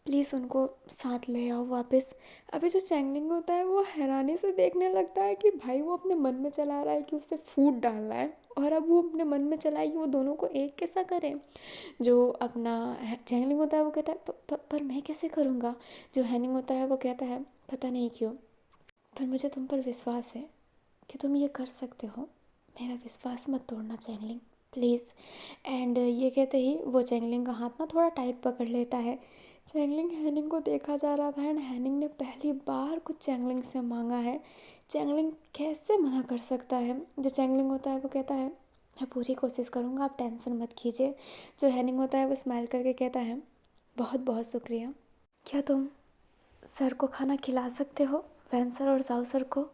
A: प्लीज़ उनको साथ ले आओ वापस। अभी जो चैंगलिंग होता है वो हैरानी से देखने लगता है कि भाई वो अपने मन में चला रहा है कि उसे फूड डालना है, और अब वो अपने मन में चला है कि वो दोनों को एक कैसा करें। जो अपना चैंगलिंग होता है वो कहता है पर मैं कैसे करूँगा। जो हैनिंग होता है वो कहता है पता नहीं क्यों पर मुझे तुम पर विश्वास है कि तुम ये कर सकते हो। मेरा विश्वास मत तोड़ना चैंगलिंग, प्लीज़। एंड ये कहते ही वो चैंगलिंग का हाथ ना थोड़ा टाइट पकड़ लेता है। चैंगलिंग हैनिंग को देखा जा रहा था एंड हैनिंग ने पहली बार कुछ चैंगलिंग से मांगा है। चैंगलिंग कैसे मना कर सकता है। जो चैंगलिंग होता है वो कहता है मैं पूरी कोशिश करूँगा, आप टेंशन मत कीजिए। जो हैनिंग होता है वो स्माइल करके कहता है बहुत बहुत शुक्रिया। क्या तुम सर को खाना खिला सकते हो, वैन सर और जाओ सर को।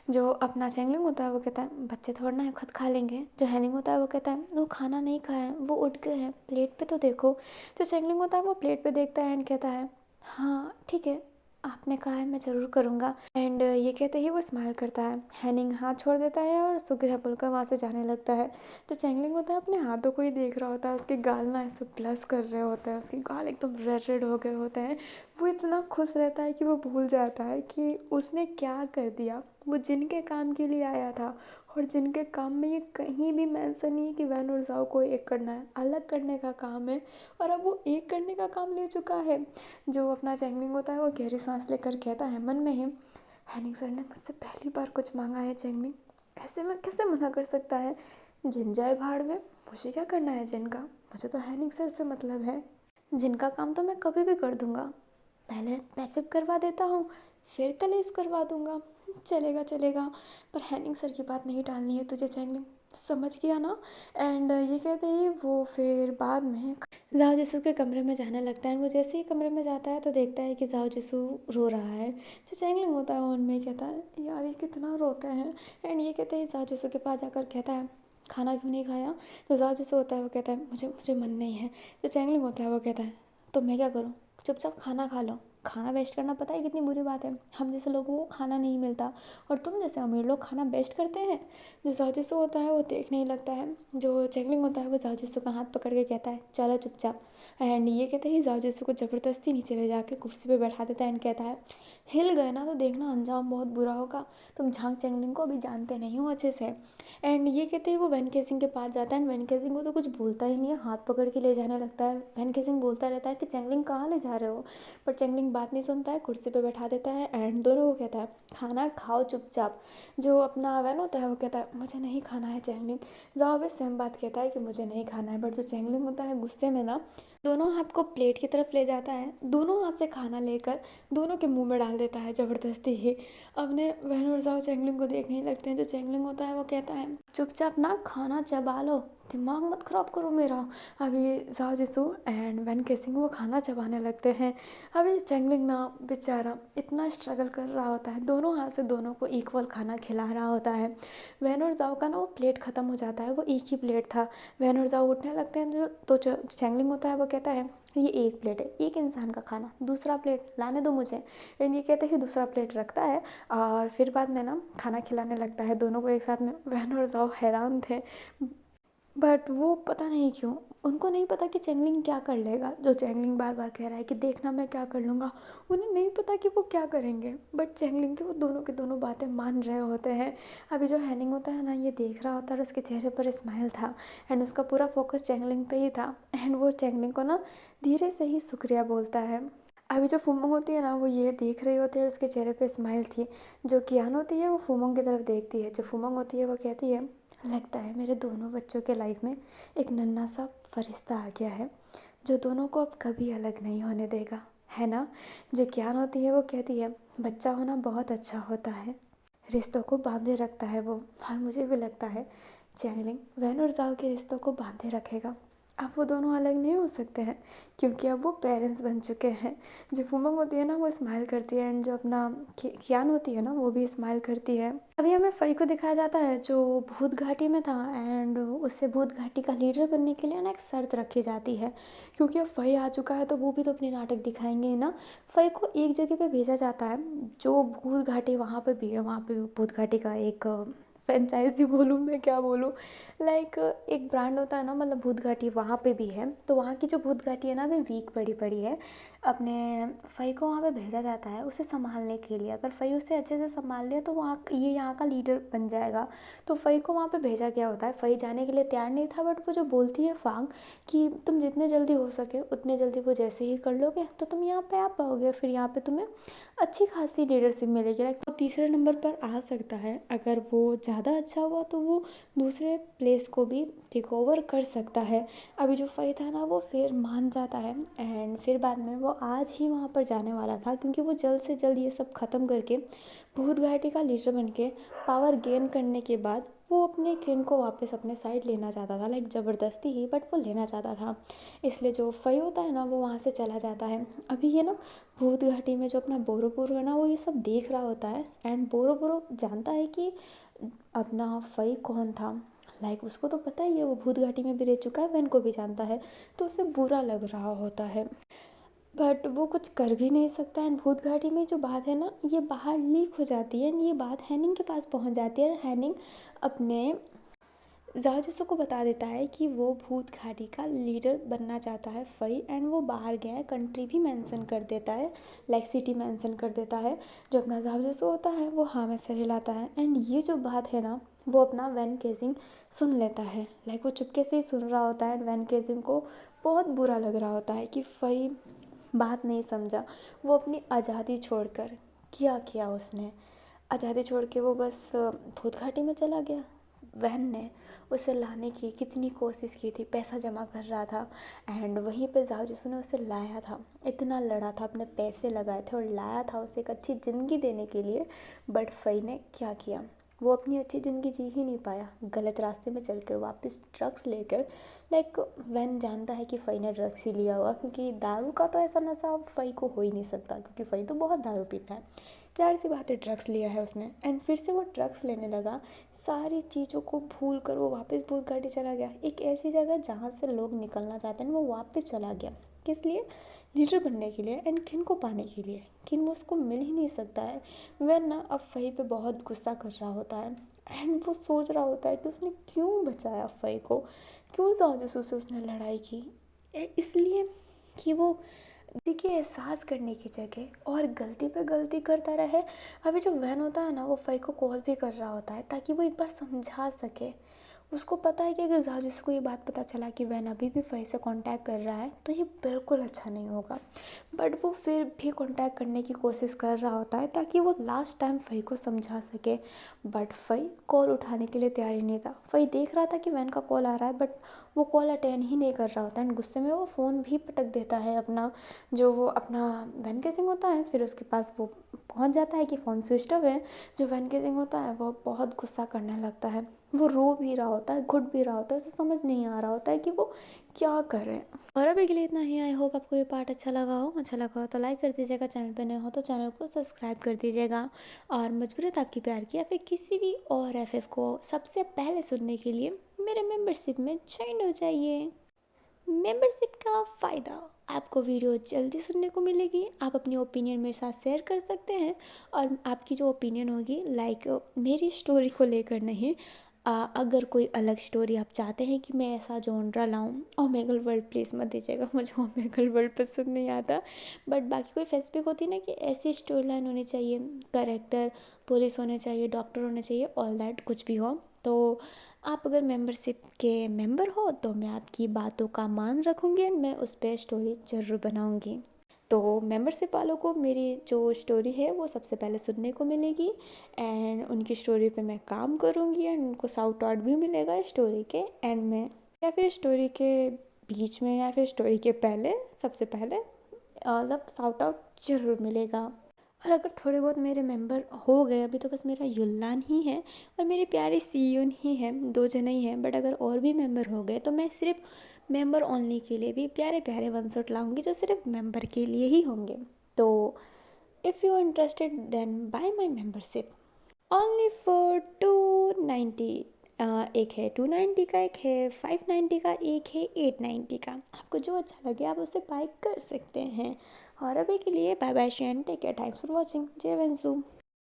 A: जो अपना चैंगलिंग होता है वो कहता है बच्चे थोड़ा ना खुद खा लेंगे। जो हैनिंग होता है वो कहता है वो खाना नहीं खाए हैं, वो उठ गए हैं, प्लेट पे तो देखो। जो चैंगलिंग होता है वो प्लेट पे देखता है एंड कहता है हाँ ठीक है, आपने कहा है मैं ज़रूर करूँगा। एंड ये कहते ही वो स्माइल करता है। हैनिंग हाथ छोड़ देता है और शुक्रिया बोलकर वहाँ से जाने लगता है। जो चैंगलिंग होता है अपने हाथों को ही देख रहा होता है, उसके गाल ना ऐसे प्लस कर रहे होते हैं, उसके गाल एकदम रेड रेड हो गए होते हैं। वो इतना खुश रहता है कि वो भूल जाता है कि उसने क्या कर दिया। वो जिनके काम के लिए आया था और जिनके काम में ये कहीं भी मेंशन नहीं है कि वैन और जाओ को एक करना है, अलग करने का काम है, और अब वो एक करने का काम ले चुका है। जो अपना चैंगलिंग होता है वो गहरी सांस लेकर कहता है मन में ही हैनिंग सर ने मुझसे पहली बार कुछ मांगा है चैंगलिंग, ऐसे में कैसे मना कर सकता है। जिन जाए भाड़ में, मुझे क्या करना है जिन का, मुझे तो हैनिंग सर से मतलब है। जिनका काम तो मैं कभी भी कर दूंगा, पहले पैचअप करवा देता हूँ फिर कलेस करवा दूंगा, चलेगा चलेगा। पर हैनिंग सर की बात नहीं टालनी है तुझे चैंगलिंग, समझ गया ना। एंड ये कहते ही वो फिर बाद में जाओ जिसू के कमरे में जाने लगता है। वो जैसे ही कमरे में जाता है तो देखता है कि जाओ जिसू रो रहा है। जो चैंगलिंग होता है वो उनमें कहता है यार ये कितना रोते हैं। एंड ये कहते हैं जाओ जिसू के पास जाकर कहता है खाना क्यों नहीं खाया। जो जाओ जिसू होता है वो कहता है मुझे मुझे मन नहीं है। जो चैंगलिंग होता है वो कहता है तो मैं क्या करूँ, चुपचाप खाना खा लो। खाना वेस्ट करना पता है कितनी बुरी बात है, हम जैसे लोगों को खाना नहीं मिलता और तुम जैसे अमीर लोग खाना वेस्ट करते हैं। जो जाओ होता है वो देख नहीं लगता है। जो चैंगलिंग होता है वो जाओ का हाथ पकड़ के कहता है चलो चुपचाप। एंड ये कहते ही जाओ को ज़बरदस्ती नीचे ले जाके कुर्सी पे बैठा देता है एंड कहता है हिल गए ना तो देखना अंजाम बहुत बुरा होगा, तुम झांग चैंगलिंग को अभी जानते नहीं हो अच्छे से। एंड ये कहते ही वो वैन केसिंग के पास जाता है एंड वैन केसिंग को तो कुछ बोलता ही नहीं है, हाथ पकड़ के ले जाने लगता है। वैन केसिंग बोलता रहता है कि चैंगलिंग कहाँ ले जा रहे हो, पर चैंगलिंग बात नहीं सुनता है, कुर्सी पे बैठा देता है एंड दोनों को कहता है खाना खाओ चुपचाप। जो अपना वैन होता है वो कहता है मुझे नहीं खाना है चैंगलिंग। जाओ भी सेम बात कहता है कि मुझे नहीं खाना है, बट जो चैंगलिंग होता है गुस्से में ना दोनों हाथ को प्लेट की तरफ ले जाता है, दोनों हाथ से खाना लेकर दोनों के मुंह में डाल देता है ज़बरदस्ती ही। अपने बहन और जाओ चैंगलिंग को देखने लगते हैं। जो चैंगलिंग होता है वो कहता है चुपचाप ना खाना चबा लो, दिमाग मत ख़राब करो मेरा। अभी जाओ जिसू एंड वैन केसिंग वो खाना चबाने लगते हैं। अभी चैंगलिंग ना बेचारा इतना स्ट्रगल कर रहा होता है, दोनों हाथ से दोनों को इक्वल खाना खिला रहा होता है। वैन और जाओ का ना वो प्लेट ख़त्म हो जाता है, वो एक ही प्लेट था। वैन और जाओ उठने लगते हैं तो चैंगलिंग होता है वो कहता है ये एक प्लेट है, एक इंसान का खाना, दूसरा प्लेट लाने दो मुझे। एंड ये कहते ही दूसरा प्लेट रखता है और फिर बाद में ना खाना खिलाने लगता है दोनों को एक साथ में। वैन और जाओ हैरान थे, बट वो पता नहीं क्यों उनको नहीं पता कि चैंगलिंग क्या कर लेगा। जो चैंगलिंग बार बार कह रहा है कि देखना मैं क्या कर लूँगा, उन्हें नहीं पता कि वो क्या करेंगे, बट चैंगलिंग के वो दोनों की दोनों बातें मान रहे होते हैं। अभी जो हैनिंग होता है ना ये देख रहा होता है और उसके चेहरे पर स्माइल था एंड उसका पूरा फोकस चैंगलिंग पे ही था एंड वो चैंगलिंग को ना धीरे से ही शुक्रिया बोलता है। अभी जो फूमंग होती है ना वो ये देख रही होती है और उसके चेहरे पे स्माइल थी। जो कियान होती है वो फूमंग की तरफ देखती है। जो फूमंग होती है वो कहती है लगता है मेरे दोनों बच्चों के लाइफ में एक नन्हा सा फरिश्ता आ गया है जो दोनों को अब कभी अलग नहीं होने देगा, है ना। जो कियान होती है वो कहती है बच्चा होना बहुत अच्छा होता है, रिश्तों को बांधे रखता है वो, और मुझे भी लगता है चैंगलिंग वैन और जाओ के रिश्तों को बांधे रखेगा। अब वो दोनों अलग नहीं हो सकते हैं क्योंकि अब वो पेरेंट्स बन चुके हैं। जो फूमंग होती है ना वो स्माइल करती है एंड जो अपना कियान होती है ना वो भी स्माइल करती है। अभी हमें फई को दिखाया जाता है जो भूत घाटी में था एंड उससे भूत घाटी का लीडर बनने के लिए ना एक शर्त रखी जाती है, क्योंकि अब फई आ चुका है तो वो भी तो अपने नाटक दिखाएंगे ही ना। फई को एक जगह पे भेजा जाता है जो भूत घाटी वहाँ पे भी है, वहाँ पे भूत घाटी का एक फ्रेंचाइजी बोलूँ मैं, क्या बोलूँ, लाइक एक ब्रांड होता है ना, मतलब भूत घाटी वहाँ पे भी है। तो वहाँ की जो भूत घाटी है ना, अभी वीक पड़ी पड़ी है। अपने फ़ई को वहाँ पे भेजा जाता है उसे संभालने के लिए। अगर फ़ई उसे अच्छे से संभाल लिया तो वहाँ ये यहाँ का लीडर बन जाएगा। तो फ़ई को वहाँ पे भेजा गया होता है। फ़ई जाने के लिए तैयार नहीं था, बट वो जो बोलती है फांग कि तुम जितने जल्दी हो सके उतने जल्दी वो जैसे ही कर लोगे तो तुम यहाँ पे आ पाओगे, फिर यहाँ पे तुम्हें अच्छी खासी लीडरशिप मिलेगी। लाइक वो तीसरे नंबर पर आ सकता है। अगर वो ज़्यादा अच्छा हुआ तो वो दूसरे प्लेस को भी टेक ओवर कर सकता है। अभी जो फ़ई था ना, वो फिर मान जाता है एंड फिर बाद में वो आज ही वहाँ पर जाने वाला था, क्योंकि वो जल्द से जल्द ये सब ख़त्म करके भूत घाटी का लीडर बन के पावर गेन करने के बाद वो अपने किन को वापस अपने साइड लेना चाहता था, लाइक ज़बरदस्ती ही, बट वो लेना चाहता था। इसलिए जो फ़ई होता है ना, वो वहाँ से चला जाता है। अभी ये ना भूत घाटी में जो अपना बोरोपुर है ना, वो ये सब देख रहा होता है एंड बोरोपुरो जानता है कि अपना फ़ई कौन था। लाइक उसको तो पता ही है, वो भूत घाटी में भी रह चुका है, वेन को भी जानता है। तो उसे बुरा लग रहा होता है, बट वो कुछ कर भी नहीं सकता। एंड भूत घाटी में जो बात है ना, ये बाहर लीक हो जाती है एंड ये बात हैनिंग के पास पहुंच जाती है। हैनिंग अपने जासूसों को बता देता है कि वो भूत घाटी का लीडर बनना चाहता है फ़ई, एंड वो बाहर गया है। कंट्री भी मेंशन कर देता है, लाइक सिटी मेंशन कर देता है। जो अपना जासूस होता है वो हाँ में सर हिलाता है। एंड ये जो बात है ना, वो अपना वैन केसिंग सुन लेता है। लाइक वो चुपके से ही सुन रहा होता है एंड वैन केसिंग को बहुत बुरा लग रहा होता है कि फ़ई बात नहीं समझा। वो अपनी आज़ादी छोड़कर क्या किया उसने, आज़ादी छोड़ के वो बस भूत घाटी में चला गया। वैन ने उसे लाने की कितनी कोशिश की थी, पैसा जमा कर रहा था एंड वहीं पे जासूसों ने उसे लाया था। इतना लड़ा था, अपने पैसे लगाए थे और लाया था उसे एक अच्छी ज़िंदगी देने के लिए। बट फ़ई ने क्या किया, वो अपनी अच्छी ज़िंदगी जी ही नहीं पाया। गलत रास्ते में चल कर वापस ड्रग्स लेकर, लाइक वैन जानता है कि फ़ई ने ड्रग्स ही लिया हुआ, क्योंकि दारू का तो ऐसा नशा फ़ई को हो ही नहीं सकता, क्योंकि फ़ई तो बहुत दारू पीता है। ज़ाहिर सी बात है, ड्रग्स लिया है उसने एंड फिर से वो ड्रग्स लेने लगा। सारी चीज़ों को भूल कर वो वापस भूत घाटी चला गया, एक ऐसी जगह जहाँ से लोग निकलना चाहते हैं। वो वापस चला गया, किस लिए, लीडर बनने के लिए एंड किन को पाने के लिए। किन वो उसको मिल ही नहीं सकता है। वह ना अब फ़ई पे बहुत गुस्सा कर रहा होता है एंड वो सोच रहा होता है कि उसने क्यों बचाया फ़ई को, क्यों जासूसों से उसने लड़ाई की। इसलिए कि वो देखिए, एहसास करने की जगह और गलती पे गलती करता रहे। अभी जो वैन होता है ना, वो फ़ई को कॉल भी कर रहा होता है ताकि वो एक बार समझा सके। उसको पता है कि अगर जासूस को ये बात पता चला कि वैन अभी भी फ़ई से कांटेक्ट कर रहा है तो ये बिल्कुल अच्छा नहीं होगा। बट वो फिर भी कांटेक्ट करने की कोशिश कर रहा होता है ताकि वो लास्ट टाइम फ़ई को समझा सके। बट फ़ई कॉल उठाने के लिए तैयार ही नहीं था। फ़ई देख रहा था कि वैन का कॉल आ रहा है, बट वो कॉल अटेंड ही नहीं कर रहा होता एंड गुस्से में वो फ़ोन भी पटक देता है अपना। जो वो अपना वैन केसिंग होता है, फिर उसके पास वो पहुंच जाता है कि फ़ोन स्विच ऑफ है। जो वैन केसिंग होता है वो बहुत गुस्सा करने लगता है। वो रो भी रहा होता है, घुट भी रहा होता है, उसे समझ नहीं आ रहा होता है कि वो क्या करे। और अभी के लिए इतना ही। आई होप आपको ये पार्ट अच्छा लगा हो। अच्छा लगा हो तो लाइक कर दीजिएगा, चैनल पे नए हो तो चैनल को सब्सक्राइब कर दीजिएगा। और मजबूरत आपकी प्यार की या फिर किसी भी और एफएफ को सबसे पहले सुनने के लिए मेरे मेंबरशिप में ज्वाइन हो जाइए। मेंबरशिप का फ़ायदा, आपको वीडियो जल्दी सुनने को मिलेगी। आप अपनी ओपिनियन मेरे साथ शेयर कर सकते हैं और आपकी जो ओपिनियन होगी, लाइक मेरी स्टोरी को लेकर नहीं, अगर कोई अलग स्टोरी आप चाहते हैं कि मैं ऐसा जॉनरा लाऊं, ओमेगल वर्ल्ड प्लीज़ मत दीजिएगा, मुझे ओमेगल वर्ल्ड पसंद नहीं आता। बट बाकी कोई फेस्पिक होती है ना कि ऐसी स्टोरी लाइन होनी चाहिए, करेक्टर पुलिस होने चाहिए, डॉक्टर होने चाहिए, ऑल दैट कुछ भी हो, तो आप अगर मेंबरशिप के मेंबर हो तो मैं आपकी बातों का मान रखूँगी एंड मैं उस पर स्टोरी ज़रूर बनाऊँगी। तो मेंबरशिप वालों को मेरी जो स्टोरी है वो सबसे पहले सुनने को मिलेगी एंड उनकी स्टोरी पे मैं काम करूँगी एंड उनको शाउट आउट भी मिलेगा स्टोरी के एंड में, या फिर स्टोरी के बीच में, या फिर स्टोरी के पहले, सबसे पहले मतलब शाउट आउट ज़रूर मिलेगा। और अगर थोड़े बहुत मेरे मेंबर हो गए, अभी तो बस मेरा युल्लान ही है और मेरे प्यारे सीयून ही हैं, 2 जने ही हैं, बट अगर और भी मेंबर हो गए तो मैं सिर्फ मेंबर ओनली के लिए भी प्यारे प्यारे वन शॉट लाऊंगी जो सिर्फ मेंबर के लिए ही होंगे। तो if you are interested then buy my membership only for 290। एक है 290 का, एक है 590 का, एक है 890 का। आपको जो अच्छा लगे आप उसे बाय कर सकते हैं। और अभी के लिए बाय बाय शेन, take care, thanks for watching, जय वेंसू।